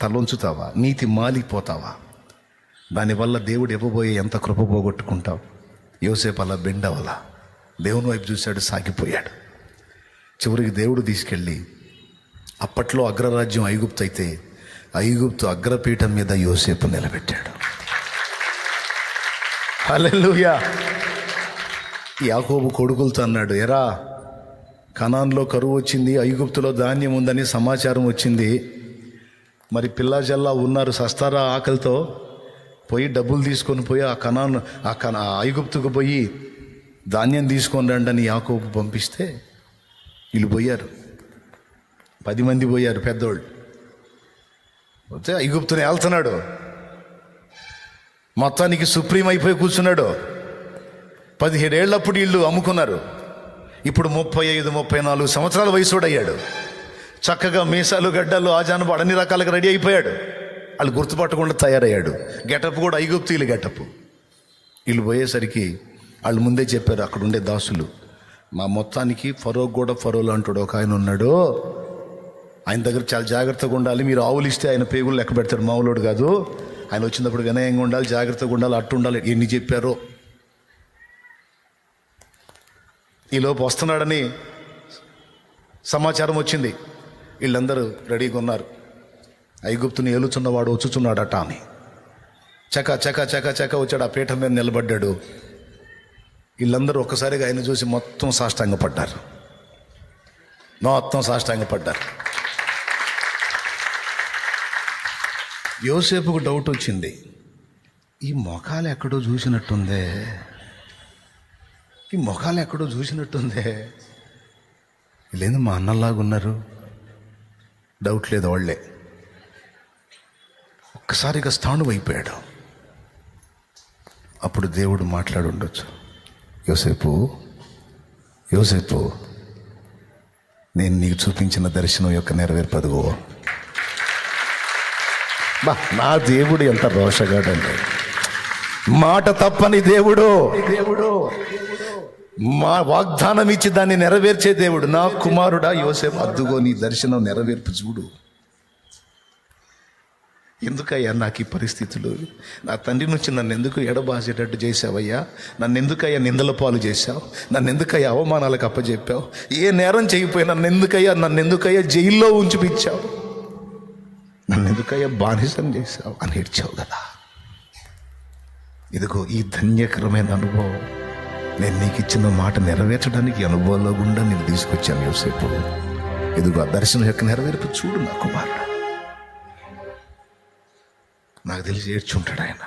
తలొంచుతావా, నీతి మాలిపోతావా, దానివల్ల దేవుడు ఇవ్వబోయే ఎంత కృప పోగొట్టుకుంటావు. యోసేపు అలా బెండవలా దేవుని వైపు చూశాడు, సాగిపోయాడు. చివరికి దేవుడు తీసుకెళ్ళి, అప్పట్లో అగ్రరాజ్యం ఐగుప్తు అయితే ఐగుప్తు అగ్రపీఠం మీద యోసేపు నిలబెట్టాడు. హల్లెలూయా. యాకోబు కొడుకులతో అన్నాడు, ఎరా కనాన్లో కరువు వచ్చింది, ఐగుప్తులో ధాన్యం ఉందని సమాచారం వచ్చింది, మరి పిల్లా జల్లా ఉన్నారు, సస్తారా ఆకలితో, పోయి డబ్బులు తీసుకొని పోయి ఆ ఐగుప్తుకు పోయి ధాన్యం తీసుకొని రండి అని యాకోబు పంపిస్తే వీళ్ళు పోయారు. 10 మంది పోయారు పెద్దోళ్ళు. పోతే ఐగుప్తుని వెళ్తున్నాడు, మొత్తానికి సుప్రీం అయిపోయి కూర్చున్నాడు. 17 ఏళ్ళప్పుడు వీళ్ళు అమ్ముకున్నారు. ఇప్పుడు 35-34 సంవత్సరాల వయసుడయ్యాడు. చక్కగా మీసాలు గడ్డలు ఆజాను అన్ని రకాలుగా రెడీ అయిపోయాడు. వాళ్ళు గుర్తుపట్టకుండా తయారయ్యాడు. గెటప్ కూడా ఐగుప్తీయులు గెటప్. వీళ్ళు పోయేసరికి వాళ్ళు ముందే చెప్పారు, అక్కడ ఉండే దాసులు, మా మొత్తానికి ఫరోలో అంటాడు ఒక ఆయన ఉన్నాడు, ఆయన దగ్గర చాలా జాగ్రత్తగా ఉండాలి, మీరు ఆవులు ఇస్తే ఆయన పేగులు లెక్క పెడతాడు, మావులోడు కాదు, ఆయన వచ్చినప్పుడు వినయంగా ఉండాలి, జాగ్రత్తగా ఉండాలి, అట్టు ఉండాలి. ఎన్ని చెప్పారో. ఈలోపు వస్తున్నాడని సమాచారం వచ్చింది. వీళ్ళందరూ రెడీగా ఉన్నారు. ఐగుప్తుని ఏలుచున్నవాడు వచ్చుచున్నాడట అని చక చక చక చక వచ్చాడు. ఆ పీఠం మీద నిలబడ్డాడు. వీళ్ళందరూ ఒక్కసారిగా ఆయన చూసి మొత్తం సాష్టాంగపడ్డారు. యోసేపుకు డౌట్ వచ్చింది, ఈ మొఖాలు ఎక్కడో చూసినట్టుందే, వీళ్ళేంది మా అన్నలాగా ఉన్నారు. డౌట్ లేదు, వాళ్ళే. ఒక్కసారిగా స్థాణువు అయిపోయాడు. అప్పుడు దేవుడు మాట్లాడి ఉండొచ్చు, యోసేపు నేను నీకు చూపించిన దర్శనం యొక్క నెరవేర్పదుగో. నా దేవుడు ఎంత రోషగాడండి. మాట తప్పని దేవుడు, మా వాగ్దానం ఇచ్చి దాన్ని నెరవేర్చే దేవుడు. నా కుమారుడా యోసేపు, అద్దుగో నీ దర్శనం నెరవేర్పు చూడు. ఎందుకయ్యా నాకు ఈ పరిస్థితులు? నా తండ్రి నుంచి నన్ను ఎందుకు ఎడబాసేటట్టు చేసావయ్యా? నన్ను ఎందుకయ్యా నిందల పాలు చేశావు? నన్ను ఎందుకయ్యా అవమానాలకు అప్పచెప్పావు? ఏ నేరం చేయకపోయి నన్ను ఎందుకయ్యా జైల్లో ఉంచిపించావు? నన్ను ఎందుకయ్యా బానిసం చేశావు అని ఏడ్చావు కదా. ఇదిగో ఈ ధన్యకరమైన అనుభవం, నేను నీకు ఇచ్చిన మాట నెరవేర్చడానికి అనుభవంలో గుండా నేను తీసుకొచ్చాను యోసేపు. ఇదిగో ఆ దర్శనం యొక్క నెరవేర్పు చూడు నా కుమారుడు. నాకు తెలిసి ఏడ్చుంటాడు ఆయన.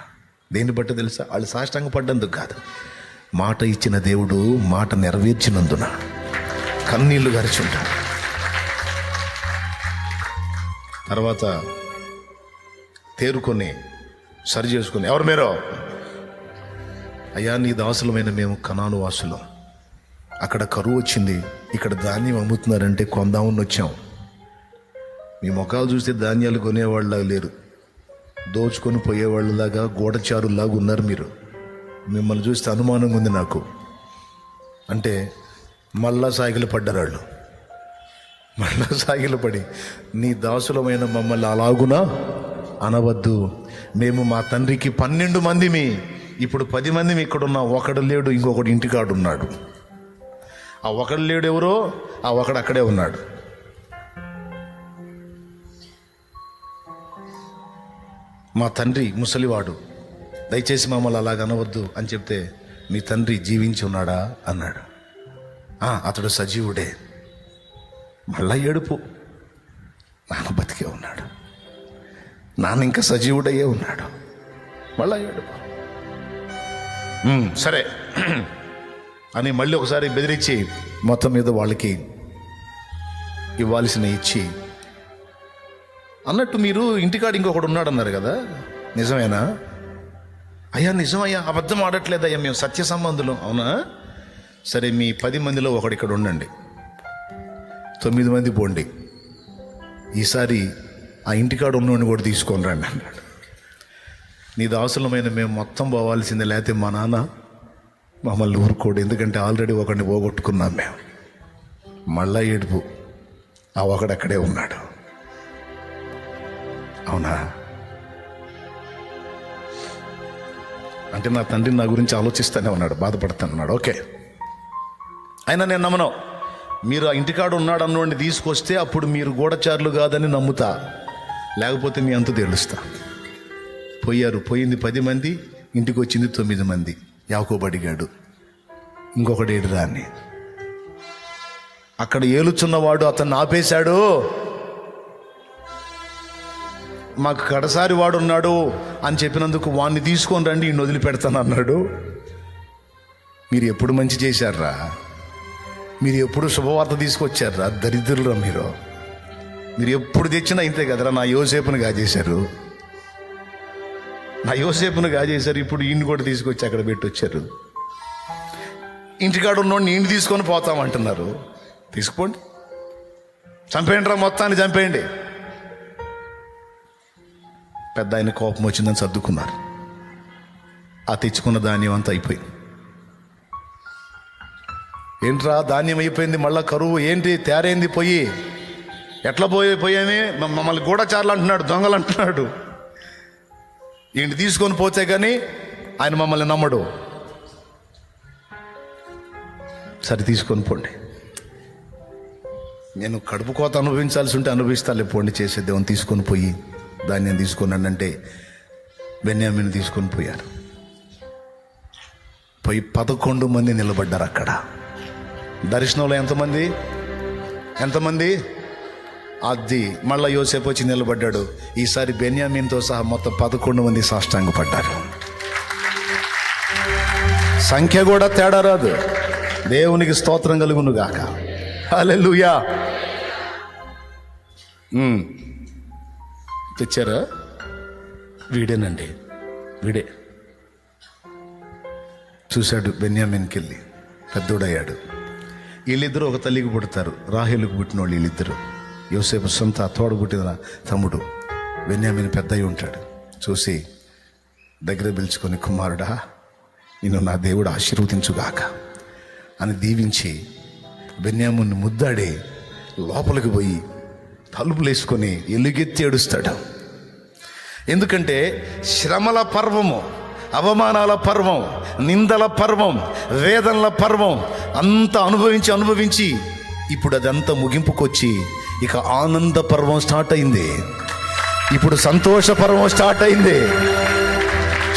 దేన్ని బట్టి తెలుసా? వాళ్ళు సాష్టాంగ పడ్డందుకు కాదు, మాట ఇచ్చిన దేవుడు మాట నెరవేర్చినందున కన్నీళ్లు గరిచుంటాడు. తర్వాత తేరుకొని సరి చేసుకొని, ఎవరు మీరు? అయ్యా నీ దాసులమైన మేము కనాను వాసులం, అక్కడ కరువు వచ్చింది, ఇక్కడ ధాన్యం అమ్ముతున్నారంటే కొందామని వచ్చాం. మీ ముఖాలు చూస్తే ధాన్యాలు కొనేవాళ్ళలాగా లేరు, దోచుకొని పోయేవాళ్ళలాగా గూఢచారులాగా ఉన్నారు మీరు. మిమ్మల్ని చూస్తే అనుమానంగా ఉంది నాకు అంటే మళ్ళా సాగిలు పడ్డారు వాళ్ళు. మళ్ళా సాగిలు పడి, నీ దాసులమైన మమ్మల్ని అలాగునా అనవద్దు, మేము మా తండ్రికి 12 మందిమి, ఇప్పుడు 10 మందిమి ఇక్కడ ఉన్నాం, ఒకడు లేడు, ఇంకొకడు ఇంటికాడు ఉన్నాడు. ఆ ఒకడు లేడు ఎవరో, ఆ ఒకడు అక్కడే ఉన్నాడు. మా తండ్రి ముసలివాడు, దయచేసి మమ్మల్ని అలాగ అనవద్దు అని చెప్తే, మీ తండ్రి జీవించి ఉన్నాడా అన్నాడు. అతడు సజీవుడే. మళ్ళా ఏడుపు, నాన్న బతికే ఉన్నాడు, నాన్న ఇంకా సజీవుడయ్యే ఉన్నాడు. మళ్ళా ఏడుపు. సరే అని మళ్ళీ ఒకసారి బెదిరించి మొత్తం మీద వాళ్ళకి ఇవ్వాల్సిన ఇచ్చి, అన్నట్టు మీరు ఇంటికాడ ఇంకొకడు ఉన్నాడు అన్నారు కదా, నిజమేనా? అయ్యా నిజమయ్యా, అబద్ధం ఆడట్లేదయ్యా, మేము సత్య సంబంధులం. అవునా? సరే మీ 10 మందిలో ఒకడు ఇక్కడ ఉండండి, 9 మంది పోండి, ఈసారి ఆ ఇంటికాడ ఉన్నోడిని కూడా తీసుకొని రండి అన్నాడు. నీ దాసులమైన మేము మొత్తం పోవాల్సిందే, లేకపోతే మా నాన్న మమ్మల్ని ఊరుకోడు, ఎందుకంటే ఆల్రెడీ ఒకడిని పోగొట్టుకున్నాం మేము. మళ్ళా ఏడుపు, ఆ ఒకడక్కడే ఉన్నాడు. అవునా? అంటే నా తండ్రి నా గురించి ఆలోచిస్తూనే ఉన్నాడు, బాధపడుతున్నాడు. ఓకే, అయినా నేను నమ్మను. మీరు ఆ ఇంటికాడు ఉన్నాడు అన్నోడిని తీసుకొస్తే అప్పుడు మీరు గూఢచారులు కాదని నమ్ముతా, లేకపోతే మీ అంతు తేలుస్తా. పోయింది 10 మంది, ఇంటికి వచ్చింది 9 మంది. యాకోబు అడిగాడు, ఇంకొకటి ఏడురా అని. అక్కడ ఏలుచున్నవాడు అతన్ని ఆపేశాడు. మాకు కడసారి వాడు ఉన్నాడు అని చెప్పినందుకు వాడిని తీసుకొని రండి, ఈయన వదిలిపెడతాను అన్నాడు. మీరు ఎప్పుడు మంచి చేశారా? మీరు ఎప్పుడు శుభవార్త తీసుకొచ్చారా? దరిద్రులరా మీరు ఎప్పుడు తెచ్చినా ఇంతే కదరా. నా యోసేపును గాజేశారు, ఇప్పుడు ఈయన్ని కూడా తీసుకొచ్చి అక్కడ పెట్టొచ్చారు. ఇంటికాడు ఉన్నోడిని ఈయన తీసుకొని పోతామంటున్నారు. తీసుకుపోండి, చంపేయండి రా, మొత్తాన్ని చంపేయండి. పెద్ద ఆయన కోపం వచ్చిందని సర్దుకున్నారు. ఆ తెచ్చుకున్న ధాన్యం అంతా అయిపోయింది. ఏంట్రా ధాన్యం అయిపోయింది, మళ్ళా కరువు ఏంటి, తేరైంది పొయ్యి, ఎట్లా పోయామే, మమ్మల్ని గూఢచారులు అంటున్నాడు, దొంగలు అంటున్నాడు. ఈయన తీసుకొని పోతే కానీ ఆయన మమ్మల్ని నమ్మడు. సరే తీసుకొని పోండి, నేను కడుపు కోత అనుభవించాల్సి ఉంటే అనుభవిస్తాలే, పోండి చేసేద్దామని తీసుకొని పోయి ధాన్యం తీసుకున్నానంటే బెన్యామీని తీసుకొని పోయారు. పోయి 11 మంది నిలబడ్డారు అక్కడ. దర్శనంలో ఎంతమంది? అది మళ్ళా యోసేపు వచ్చి నిలబడ్డాడు. ఈసారి బెన్యామీన్తో సహా మొత్తం 11 మంది సాష్టాంగపడ్డారు. సంఖ్య కూడా తేడా రాదు. దేవునికి స్తోత్రం కలుగును గాక. హల్లెలూయా. తెచ్చారా? వీడేనండి, వీడే. చూశాడు బెన్యామీన్కి వెళ్ళి, పెద్దోడయ్యాడు. వీళ్ళిద్దరూ ఒక తల్లికి పుడతారు, రాహేలుకు పుట్టిన వాళ్ళు వీళ్ళిద్దరు. యోసేపు సొంత తోడ పుట్టిన తమ్ముడు. బెన్యామీన్ పెద్ద అయి ఉంటాడు. చూసి దగ్గర పిలుచుకొని, కుమారుడా నిన్ను నా దేవుడు ఆశీర్వదించుగాక అని దీవించి బెన్యామీన్ని ముద్దాడి లోపలికి పోయి తలుపులు వేసుకొని ఎలుగెత్తి ఏడుస్తాడు. ఎందుకంటే శ్రమల పర్వము, అవమానాల పర్వం, నిందల పర్వం, వేదనల పర్వం అంతా అనుభవించి ఇప్పుడు అదంతా ముగింపుకొచ్చి ఇక ఆనంద పర్వం స్టార్ట్ అయింది. ఇప్పుడు సంతోష పర్వం స్టార్ట్ అయింది.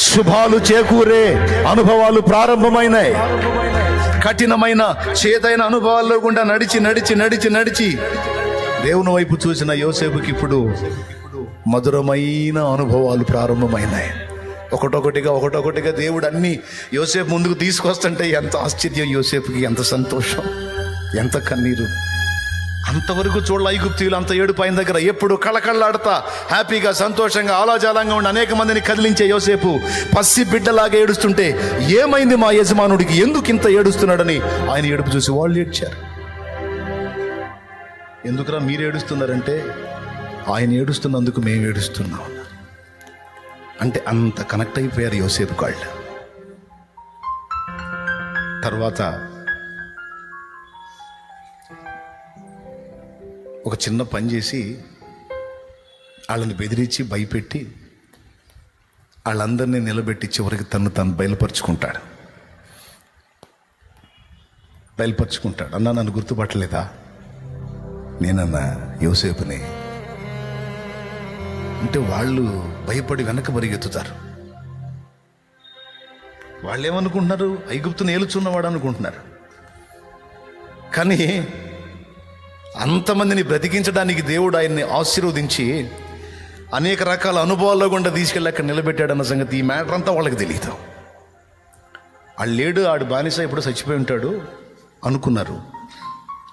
శుభాలు చేకూరే అనుభవాలు ప్రారంభమైనాయి. కఠినమైన చేదైన అనుభవాల్లో గుండా నడిచి దేవుని వైపు చూసిన యోసేపుకి ఇప్పుడు మధురమైన అనుభవాలు ప్రారంభమైనాయి. ఒకటొకటిగా దేవుడు అన్ని యోసేపు ముందుకు తీసుకొస్తుంటే ఎంత ఆశ్చర్యం యోసేపుకి, ఎంత సంతోషం, ఎంత కన్నీరు. అంతవరకు చూడాలి ఐగుప్తీయులు అంత ఏడుపు ఆయన దగ్గర ఎప్పుడు కళకళలాడుతా హ్యాపీగా సంతోషంగా ఆలాజాలంగా ఉండి అనేక మందిని కదిలించే యోసేపు పసి బిడ్డలాగా ఏడుస్తుంటే ఏమైంది మా యజమానుడికి, ఎందుకు ఇంత ఏడుస్తున్నాడని ఆయన ఏడుపు చూసి వాళ్ళు ఏడ్చారు. ఎందుకురా మీరు ఏడుస్తున్నారంటే ఆయన ఏడుస్తున్నందుకు మేము ఏడుస్తున్నాం అంటే అంత కనెక్ట్ అయిపోయారు యోసేపు కాళ్ళు. తర్వాత ఒక చిన్న పని చేసి వాళ్ళని బెదిరించి భయపెట్టి వాళ్ళందరినీ నిలబెట్టి చివరికి తను బయలుపరుచుకుంటాడు. అన్నా నన్ను గుర్తుపట్టలేదా? నేనన్నా యోసేపుని అంటే వాళ్ళు భయపడి వెనక పరిగెత్తుతారు. వాళ్ళు ఏమనుకుంటున్నారు? ఐగుప్తుని ఏలుచున్నవాడు అనుకుంటున్నారు. కానీ అంతమందిని బ్రతికించడానికి దేవుడు ఆయన్ని ఆశీర్వదించి అనేక రకాల అనుభవాల్లో గుండా తీసుకెళ్ళి అక్కడ నిలబెట్టాడన్న సంగతి ఈ మ్యాటర్ అంతా వాళ్ళకి తెలియదు. ఆడు బానిస ఇప్పుడు చచ్చిపోయి ఉంటాడు అనుకున్నారు.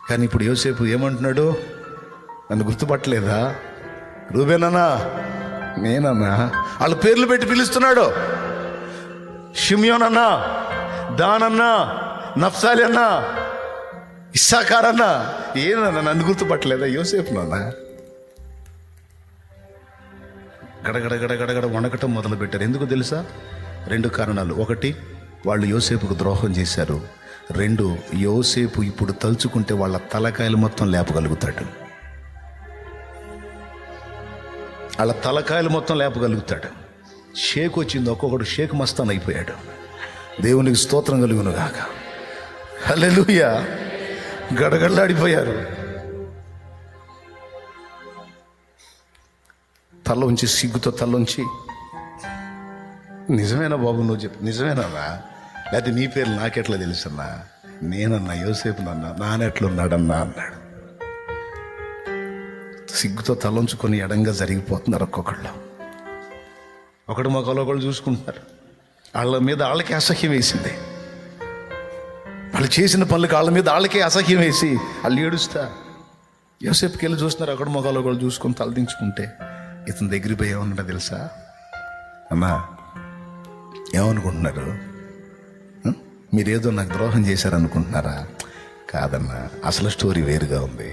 కానీ ఇప్పుడు యోసేపు ఏమంటున్నాడు? నన్ను గుర్తుపట్టలేదా? రూబేనన్నా, నేనన్నా. వాళ్ళ పేర్లు పెట్టి పిలుస్తున్నాడు. షిమ్యోన్ అన్నా, దానన్నా, నఫ్సాలి అన్నా, ఇస్సాకార్ అన్నా. ఏనన్నా నన్ను గుర్తుపట్టలేదా? యోసేపు నాన్న. గడగడ వణకటం మొదలుపెట్టారు. ఎందుకు తెలుసా? 2 కారణాలు. 1, వాళ్ళు యోసేపుకు ద్రోహం చేశారు. 2, యోసేపు ఇప్పుడు తలుచుకుంటే వాళ్ళ తలకాయలు మొత్తం లేపగలుగుతాడు. వాళ్ళ తలకాయలు మొత్తం లేపగలుగుతాడు. షేక్ వచ్చింది, ఒక్కొక్కడు షేక్ మస్తాన్ అయిపోయాడు. దేవునికి స్తోత్రం కలుగును గాక. హల్లెలూయా. గడగడలాడిపోయారు. తలొంచి, సిగ్గుతో తలొంచి, నిజమేనా బాబు నువ్వు చెప్పు, నిజమేనన్నా? లేకపోతే నీ పేరు నాకెట్లా తెలుసన్నా? నేనన్నా యోసేపునన్నా, నానెట్లున్నాడన్నా అన్నాడు. సిగ్గుతో తలొంచుకొని ఎడంగా జరిగిపోతున్నారు ఒక్కొక్కళ్ళు. ఒకటి మొక్కలు ఒకళ్ళు చూసుకుంటున్నారు. వాళ్ళ మీద వాళ్ళకి అసహ్యం వేసింది. వాళ్ళు చేసిన పనులకు వాళ్ళ మీద వాళ్ళకే అసహ్యం వేసి వాళ్ళు ఏడుస్తా యోసేపుకి వెళ్ళి చూస్తున్నారు. అక్కడ మొక్కలు ఒకళ్ళు చూసుకొని తలదించుకుంటే ఇతని దగ్గరికి పోయి ఏమన్నా తెలుసా? అమ్మా, ఏమనుకుంటున్నారు? మీరేదో నాకు ద్రోహం చేశారనుకుంటున్నారా? కాదన్నా, అసలు స్టోరీ వేరుగా ఉంది.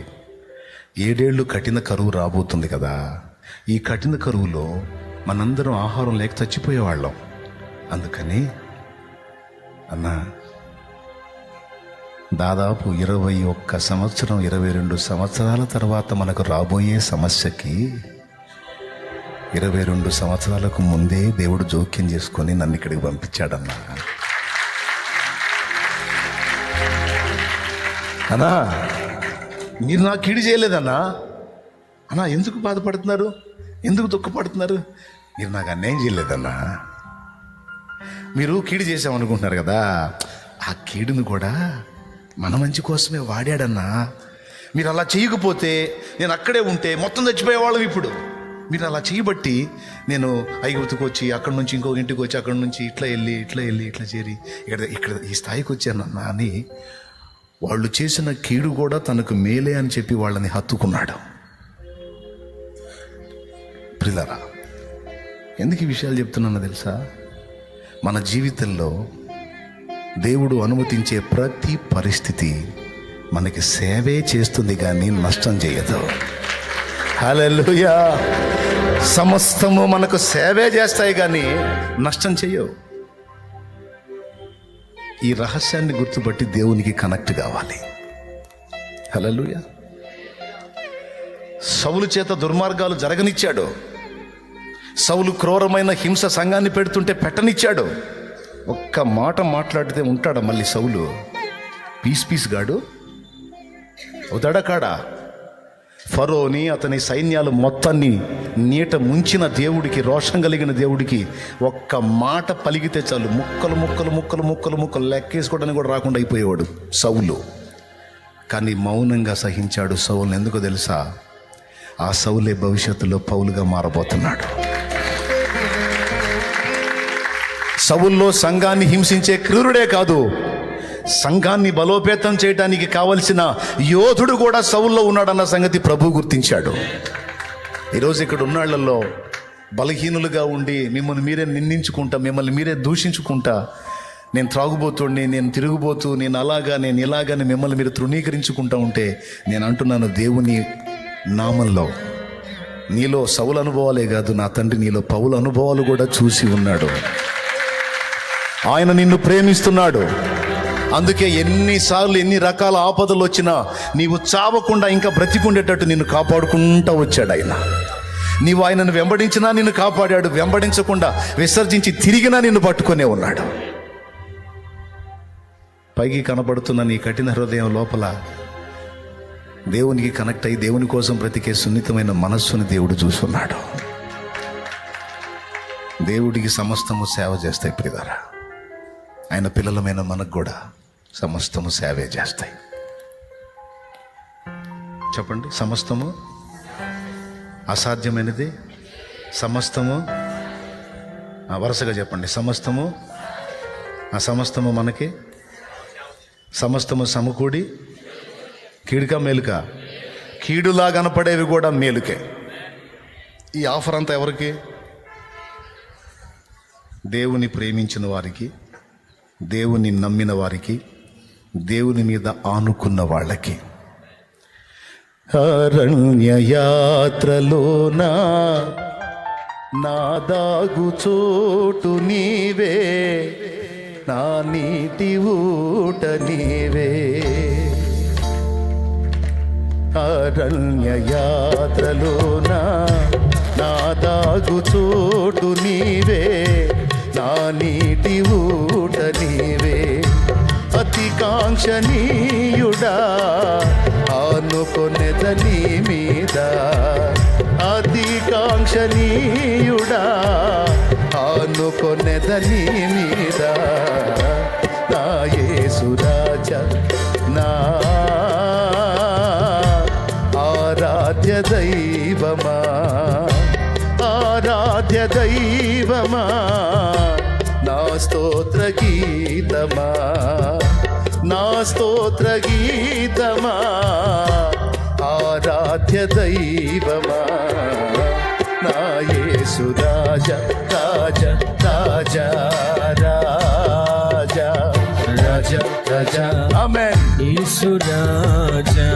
7 ఏళ్ళు కఠిన కరువు రాబోతుంది కదా. ఈ కఠిన కరువులో మనందరం ఆహారం లేక చచ్చిపోయేవాళ్ళం. అందుకని అన్నా, దాదాపు 21 సంవత్సరం 22 సంవత్సరాల తర్వాత మనకు రాబోయే సమస్యకి 22 సంవత్సరాలకు ముందే దేవుడు జోక్యం చేసుకొని నన్ను ఇక్కడికి పంపించాడన్నా. అన్నా, మీరు నాకు కీడు చేయలేదన్నా. అన్నా, ఎందుకు బాధపడుతున్నారు? ఎందుకు దుఃఖపడుతున్నారు? మీరు నాకు అన్యాయం చేయలేదన్నా. మీరు కీడు చేసామనుకుంటున్నారు కదా, ఆ కీడును కూడా మన మంచి కోసమే వాడాడన్నా. మీరు అలా చేయకపోతే, నేను అక్కడే ఉంటే మొత్తం చచ్చిపోయేవాళ్ళం. ఇప్పుడు మీరు అలా చేయబట్టి నేను ఐగుప్తుకు వచ్చి, అక్కడి నుంచి ఇంకో ఇంటికి వచ్చి, అక్కడి నుంచి ఇట్లా వెళ్ళి ఇట్లా చేరి ఇక్కడ ఈ స్థాయికి వచ్చానన్నా అని వాళ్ళు చేసిన కీడు కూడా తనకు మేలే అని చెప్పి వాళ్ళని హత్తుకున్నాడు. ప్రియులారా, ఎందుకు ఈ విషయాలు చెప్తున్నానో తెలుసా? మన జీవితంలో దేవుడు అనుమతించే ప్రతి పరిస్థితి మనకి సేవే చేస్తుంది కానీ నష్టం చేయదు. హల్లెలూయా. సమస్తము మనకు సేవే చేస్తాయి కానీ నష్టం చేయవు. ఈ రహస్యాన్ని గుర్తుపట్టి దేవునికి కనెక్ట్ కావాలి. హల్లెలూయా. సౌలు చేత దుర్మార్గాలు జరగనిచ్చాడు. సౌలు క్రూరమైన హింస సంఘాన్ని పెడుతుంటే పెట్టనిచ్చాడు. ఒక్క మాట మాట్లాడితే ఉంటాడా మళ్ళీ సౌలు? పీస్ గాడు ఉదడకాడా? ఫరోని అతని సైన్యాలు మొత్తాన్ని నీట ముంచిన దేవుడికి, రోషం కలిగిన దేవుడికి ఒక్క మాట పలిగితే చాలు ముక్కలు ముక్కలు ముక్కలు ముక్కలు ముక్కలు లెక్కేసుకోవడానికి కూడా రాకుండా అయిపోయేవాడు సౌలు. కానీ మౌనంగా సహించాడు సౌలు. ఎందుకో తెలుసా? ఆ సౌలే భవిష్యత్తులో పౌలుగా మారబోతున్నాడు. సౌల్లో సంఘాన్ని హింసించే క్రూరుడే కాదు, సంఘాన్ని బలోపేతం చేయడానికి కావలసిన యోధుడు కూడా సౌల్లో ఉన్నాడన్న సంగతి ప్రభు గుర్తించాడు. ఈరోజు ఇక్కడ ఉన్నాళ్లలో బలహీనులుగా ఉండి మిమ్మల్ని మీరే నిందించుకుంటా, మిమ్మల్ని మీరే దూషించుకుంటా, నేను త్రాగుబోతుడిని, నేను తిరుగుబోతూ, నేను అలాగా, నేను ఇలాగని మిమ్మల్ని మీరు తృణీకరించుకుంటా ఉంటే నేను అంటున్నాను, దేవుని నామంలో నీలో సౌలు అనుభవాలే కాదు, నా తండ్రి నీలో పౌలు అనుభవాలు కూడా చూసి ఉన్నాడు. ఆయన నిన్ను ప్రేమిస్తున్నాడు. అందుకే ఎన్నిసార్లు ఎన్ని రకాల ఆపదలు వచ్చినా నీవు చావకుండా ఇంకా బ్రతికుండేటట్టు నిన్ను కాపాడుకుంటూ వచ్చాడు ఆయన. నీవు ఆయనను వెంబడించినా నిన్ను కాపాడాడు, వెంబడించకుండా విసర్జించి తిరిగినా నిన్ను పట్టుకునే ఉన్నాడు. పైకి కనబడుతున్న నీ కఠిన హృదయం లోపల దేవునికి కనెక్ట్ అయ్యి దేవుని కోసం బ్రతికే సున్నితమైన మనస్సుని దేవుడు చూస్తున్నాడు. దేవుడికి సమస్తము సేవ చేస్తాయి ప్రియులారా. ఆయన పిల్లలమైన మనకు కూడా సమస్తము సేవే చేస్తాయి. చెప్పండి, సమస్తము అసాధ్యమైనది, సమస్తము వరుసగా చెప్పండి. సమస్తము సమస్తము మనకి, సమస్తము సమకూడి కీడుక మేలుక, కీడులా కనపడేవి కూడా మేలుకే. ఈ ఆఫర్ అంతా ఎవరికి? దేవుని ప్రేమించిన వారికి, దేవుని నమ్మిన వారికి, దేవుని మీద ఆనుకున్న వాళ్ళకి. అరణ్య యాత్రలోనా నా దాగు చోటు నీవే, నా నీటి ఊట నీవే. అరణ్య యాత్రలోన నా దాగు చోటు నీవే, నా నీటి ఊట నీవే. అతి కాంక్షణీయుడా ఆనుకొనెద నీ మీద, అతి కాంక్షణీయుడా ఆనుకొనెద నీ మీద. నా యేసు రాజా, నా ఆరాధ్య దైవమా, ఆరాధ్య దైవమా, నా స్తోత్ర గీతమా, నా స్తోత్ర గీతమా, ఆరాధ్య దైవమా. నా యేసు రాజా, రాజా, రాజా, రాజా, రాజా, రాజా. ఆమేన్. యేసు రాజా,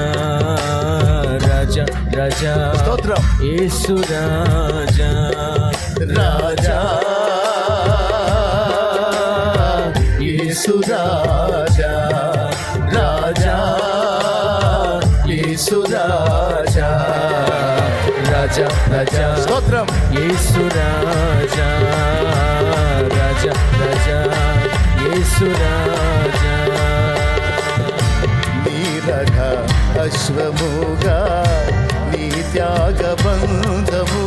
రాజా, రాజా, స్తోత్రం. యేసు రాజా, రాజా, యేసు రాజా, రాజా, యేసు రాజా, రాజా, రాజా. స్తోత్రం. యేసు రాజా, రాజా, రాజా, యేసు రాజా. నీరఘ అశ్వముగా నీ త్యాగ బంధము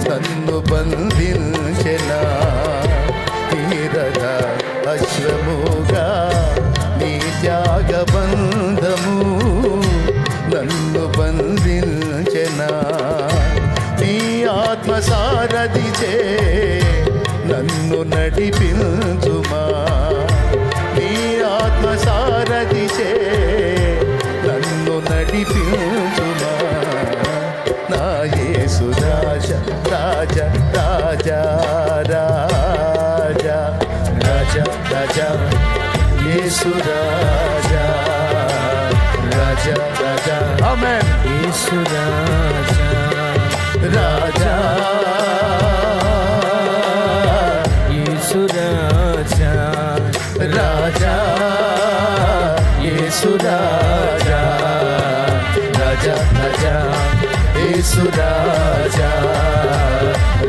నన్ను బంధించెనా. నీరఘ అశ్వముగా నీ త్యాగ బంధము నన్ను బంధించెనా. నీ ఆత్మ సారథిచే నన్ను నడిపించుమా, నీ ఆత్మ సారథిచే నన్ను నడిపించుమా. నా యేసు రాజా, రాజా, రాజా, రాజా, రాజా, రాజా, యేసు రాజా, రాజా, రాజా. ఆమేన్. యేసు రాజా, రాజా, యేసు రాజా, రాజా, యేసు రాజా, రాజా, రాజా, యేసు రాజా,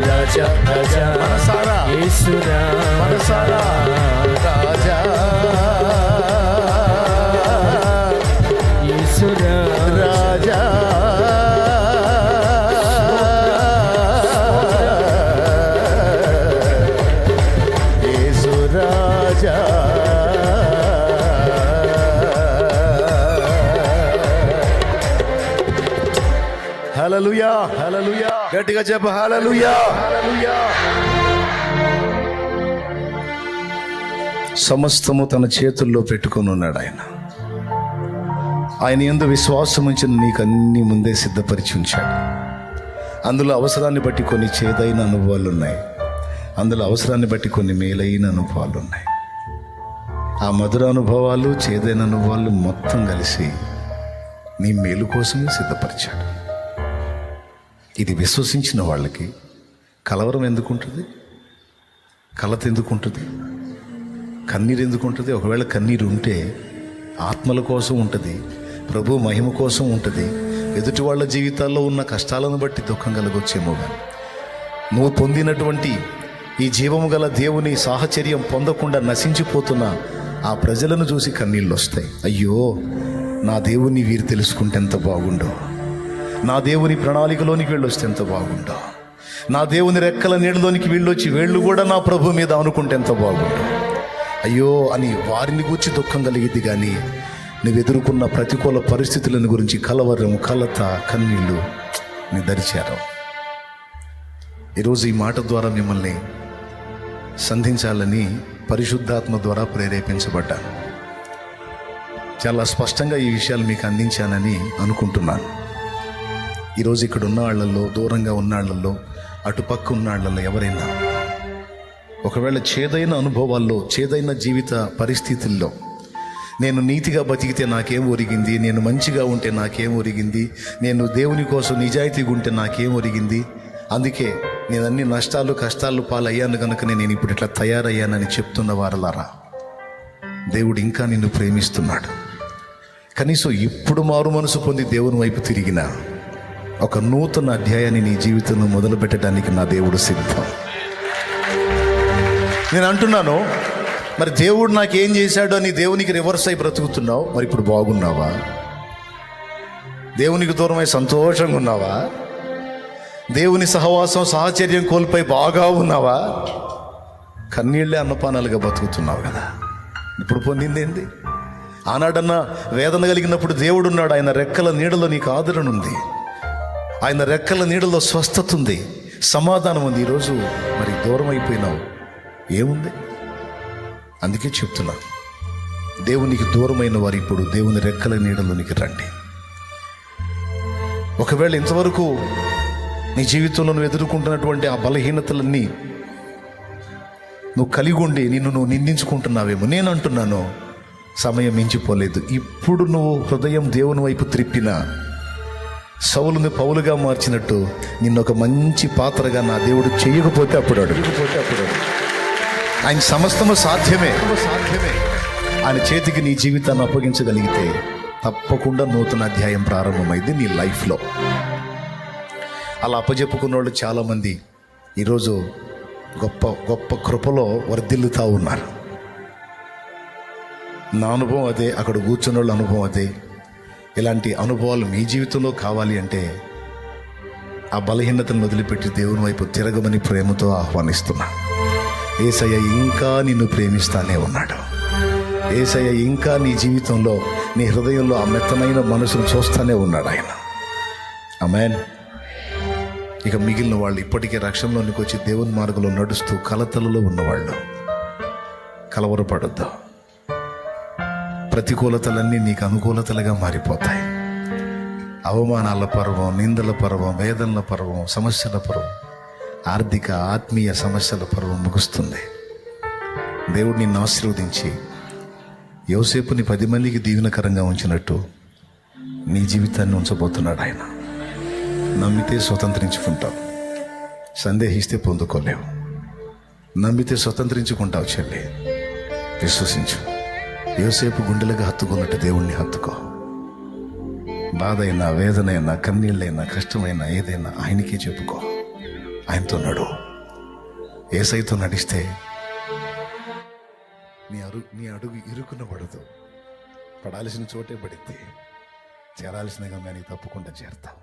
రాజా, రాజా. మనసారా, యేసు మనసారా. రాజా, యేసు రాజా, యేసు రాజా. హల్లెలూయా, హల్లెలూయా. గట్టిగా చెప్పు హల్లెలూయా, హల్లెలూయా. సమస్తము తన చేతుల్లో పెట్టుకొని ఉన్నాడు ఆయన. ఆయన యందు విశ్వాసం ఉంచిన నీకు అన్ని ముందే సిద్ధపరిచి ఉంచాడు. అందులో అవసరాన్ని బట్టి కొన్ని చేదైన అనుభవాలు ఉన్నాయి, అందులో అవసరాన్ని బట్టి కొన్ని మేలైన అనుభవాలు ఉన్నాయి. ఆ మధుర అనుభవాలు, చేదైన అనుభవాలు మొత్తం కలిసి నీ మేలు కోసమే సిద్ధపరిచాడు. ఇది విశ్వసించిన వాళ్ళకి కలవరం ఎందుకుంటుంది, కలత ఎందుకుంటుంది, కన్నీరు ఎందుకుంటుంది? ఒకవేళ కన్నీరు ఉంటే ఆత్మల కోసం ఉంటుంది, ప్రభు మహిమ కోసం ఉంటుంది. ఎదుటి వాళ్ళ జీవితాల్లో ఉన్న కష్టాలను బట్టి దుఃఖం కలగొచ్చేమో. కానీ నువ్వు పొందినటువంటి ఈ జీవము గల దేవుని సాహచర్యం పొందకుండా నశించిపోతున్న ఆ ప్రజలను చూసి కన్నీళ్ళు వస్తాయి. అయ్యో, నా దేవుని వీరు తెలుసుకుంటే ఎంత బాగుండో, నా దేవుని ప్రణాళికలోనికి వెళ్ళొస్తే ఎంత బాగుండో, నా దేవుని రెక్కల నీడలోనికి వీళ్ళొచ్చి వీళ్ళు కూడా నా ప్రభు మీద అనుకుంటే ఎంత బాగుండో, అయ్యో అని వారిని గూర్చి దుఃఖం కలిగిద్ది. కానీ నువ్వు ఎదుర్కొన్న ప్రతికూల పరిస్థితులను గురించి కలవరం, కలత, కన్నీళ్ళు నీ దరిచేరం. ఈరోజు ఈ మాట ద్వారా మిమ్మల్ని సంధించాలని పరిశుద్ధాత్మ ద్వారా ప్రేరేపించబడ్డాను. చాలా స్పష్టంగా ఈ విషయాలు మీకు అందించానని అనుకుంటున్నాను. ఈరోజు ఇక్కడ ఉన్న వాళ్ళల్లో, దూరంగా ఉన్న వాళ్ళల్లో, అటుపక్క ఉన్న వాళ్ళల్లో ఎవరైనా ఒకవేళ చేదైన అనుభవాల్లో, చేదైన జీవిత పరిస్థితుల్లో నేను నీతిగా బతికితే నాకేం ఒరిగింది, నేను మంచిగా ఉంటే నాకేం ఒరిగింది, నేను దేవుని కోసం నిజాయితీగా ఉంటే నాకేం ఒరిగింది, అందుకే నేను అన్ని నష్టాలు కష్టాలు పాలయ్యాను కనుకనే నేను ఇప్పుడు ఇట్లా తయారయ్యానని చెప్తున్న వారలారా, దేవుడు ఇంకా నిన్ను ప్రేమిస్తున్నాడు. కనీసం ఇప్పుడు మారు మనసు పొంది దేవుని వైపు తిరిగిన ఒక నూతన అధ్యాయాన్ని నీ జీవితంలో మొదలు పెట్టడానికి నా దేవుడు సిద్ధం. నేను అంటున్నాను, మరి దేవుడు నాకేం చేశాడు అని దేవునికి రివర్స్ అయి బ్రతుకుతున్నావు. మరి ఇప్పుడు బాగున్నావా? దేవునికి దూరమై సంతోషంగా ఉన్నావా? దేవుని సహవాసం సాహచర్యం కోల్పోయి బాగా ఉన్నావా? కన్నీళ్లే అన్నపానాలుగా బతుకుతున్నావు కదా. ఇప్పుడు పొందింది ఏంది? ఆనాడన్నా వేదన కలిగినప్పుడు దేవుడు ఉన్నాడు. ఆయన రెక్కల నీడలో నీకు ఆదరణ ఉంది, ఆయన రెక్కల నీడలో స్వస్థత ఉంది, సమాధానం ఉంది. ఈరోజు మరి దూరం అయిపోయినావు, ఏముంది? అందుకే చెప్తున్నా, దేవునికి దూరమైన వారు ఇప్పుడు దేవుని రెక్కల నీడలోనికి రండి. ఒకవేళ ఇంతవరకు నీ జీవితంలో నువ్వు ఎదుర్కొంటున్నటువంటి ఆ బలహీనతలన్నీ నువ్వు కలిగి ఉండి నువ్వు నిందించుకుంటున్నావేమో. నేను అంటున్నాను, సమయం మించిపోలేదు. ఇప్పుడు నువ్వు హృదయం దేవుని వైపు త్రిప్పిన సౌలుని పౌలుగా మార్చినట్టు నిన్ను ఒక మంచి పాత్రగా నా దేవుడు చేయకపోతే అప్పుడు ఆయన సమస్తము సాధ్యమే. ఆయన చేతికి నీ జీవితాన్ని అప్పగించగలిగితే తప్పకుండా నూతన అధ్యాయం ప్రారంభమైంది నీ లైఫ్లో. అలా అప్పచెప్పుకున్న వాళ్ళు చాలామంది ఈరోజు గొప్ప గొప్ప కృపలో వర్ధిల్లుతూ ఉన్నారు. నా అనుభవం అదే, అక్కడ కూర్చున్న వాళ్ళ అనుభవం అదే. ఇలాంటి అనుభవాలు మీ జీవితంలో కావాలి అంటే ఆ బలహీనతను వదిలిపెట్టి దేవుని వైపు తిరగమని ప్రేమతో ఆహ్వానిస్తున్నా. యేసయ్య ఇంకా నిన్ను ప్రేమిస్తానే ఉన్నాడు. యేసయ్య ఇంకా నీ జీవితంలో, నీ హృదయంలో ఆ మెత్తనైన మనసును చూస్తానే ఉన్నాడు ఆయన. ఆమేన్. ఇక మిగిలిన వాళ్ళు ఇప్పటికే రక్షణలోనికి వచ్చి దేవుని మార్గంలో నడుస్తూ కలతలలో ఉన్నవాళ్ళు, కలవరపడొద్దు. ప్రతికూలతలన్నీ నీకు అనుకూలతలుగా మారిపోతాయి. అవమానాల పర్వం, నిందల పర్వం, వేదనల పర్వం, సమస్యల పర్వం, ఆర్థిక ఆత్మీయ సమస్యల పర్వం ముగుస్తుంది. దేవుడు నిన్ను ఆశీర్వదించి యోసేపుని 10 మందికి దీవెనకరంగా ఉంచినట్టు నీ జీవితాన్ని ఉంచబోతున్నాడు ఆయన. నమ్మితే స్వతంత్రించుకుంటావు, సందేహిస్తే పొందుకోలేవు. నమ్మితే స్వతంత్రించుకుంటావు చెల్లి, విశ్వసించు. యోసేపు గుండెలుగా హత్తుకున్నట్టు దేవుణ్ణి హత్తుకో. బాధ అయినా, వేదన అయినా, కన్నీళ్ళైనా, కష్టమైనా ఏదైనా ఆయనకే చెప్పుకో. ఆయనతో నడు. యేసయ్యతో నడిస్తే నీ అడుగు ఇరుకున పడదు. పడాల్సిన చోటే పడితే చేరాల్సిన గమ్యానికి తప్పకుండా చేరతావు.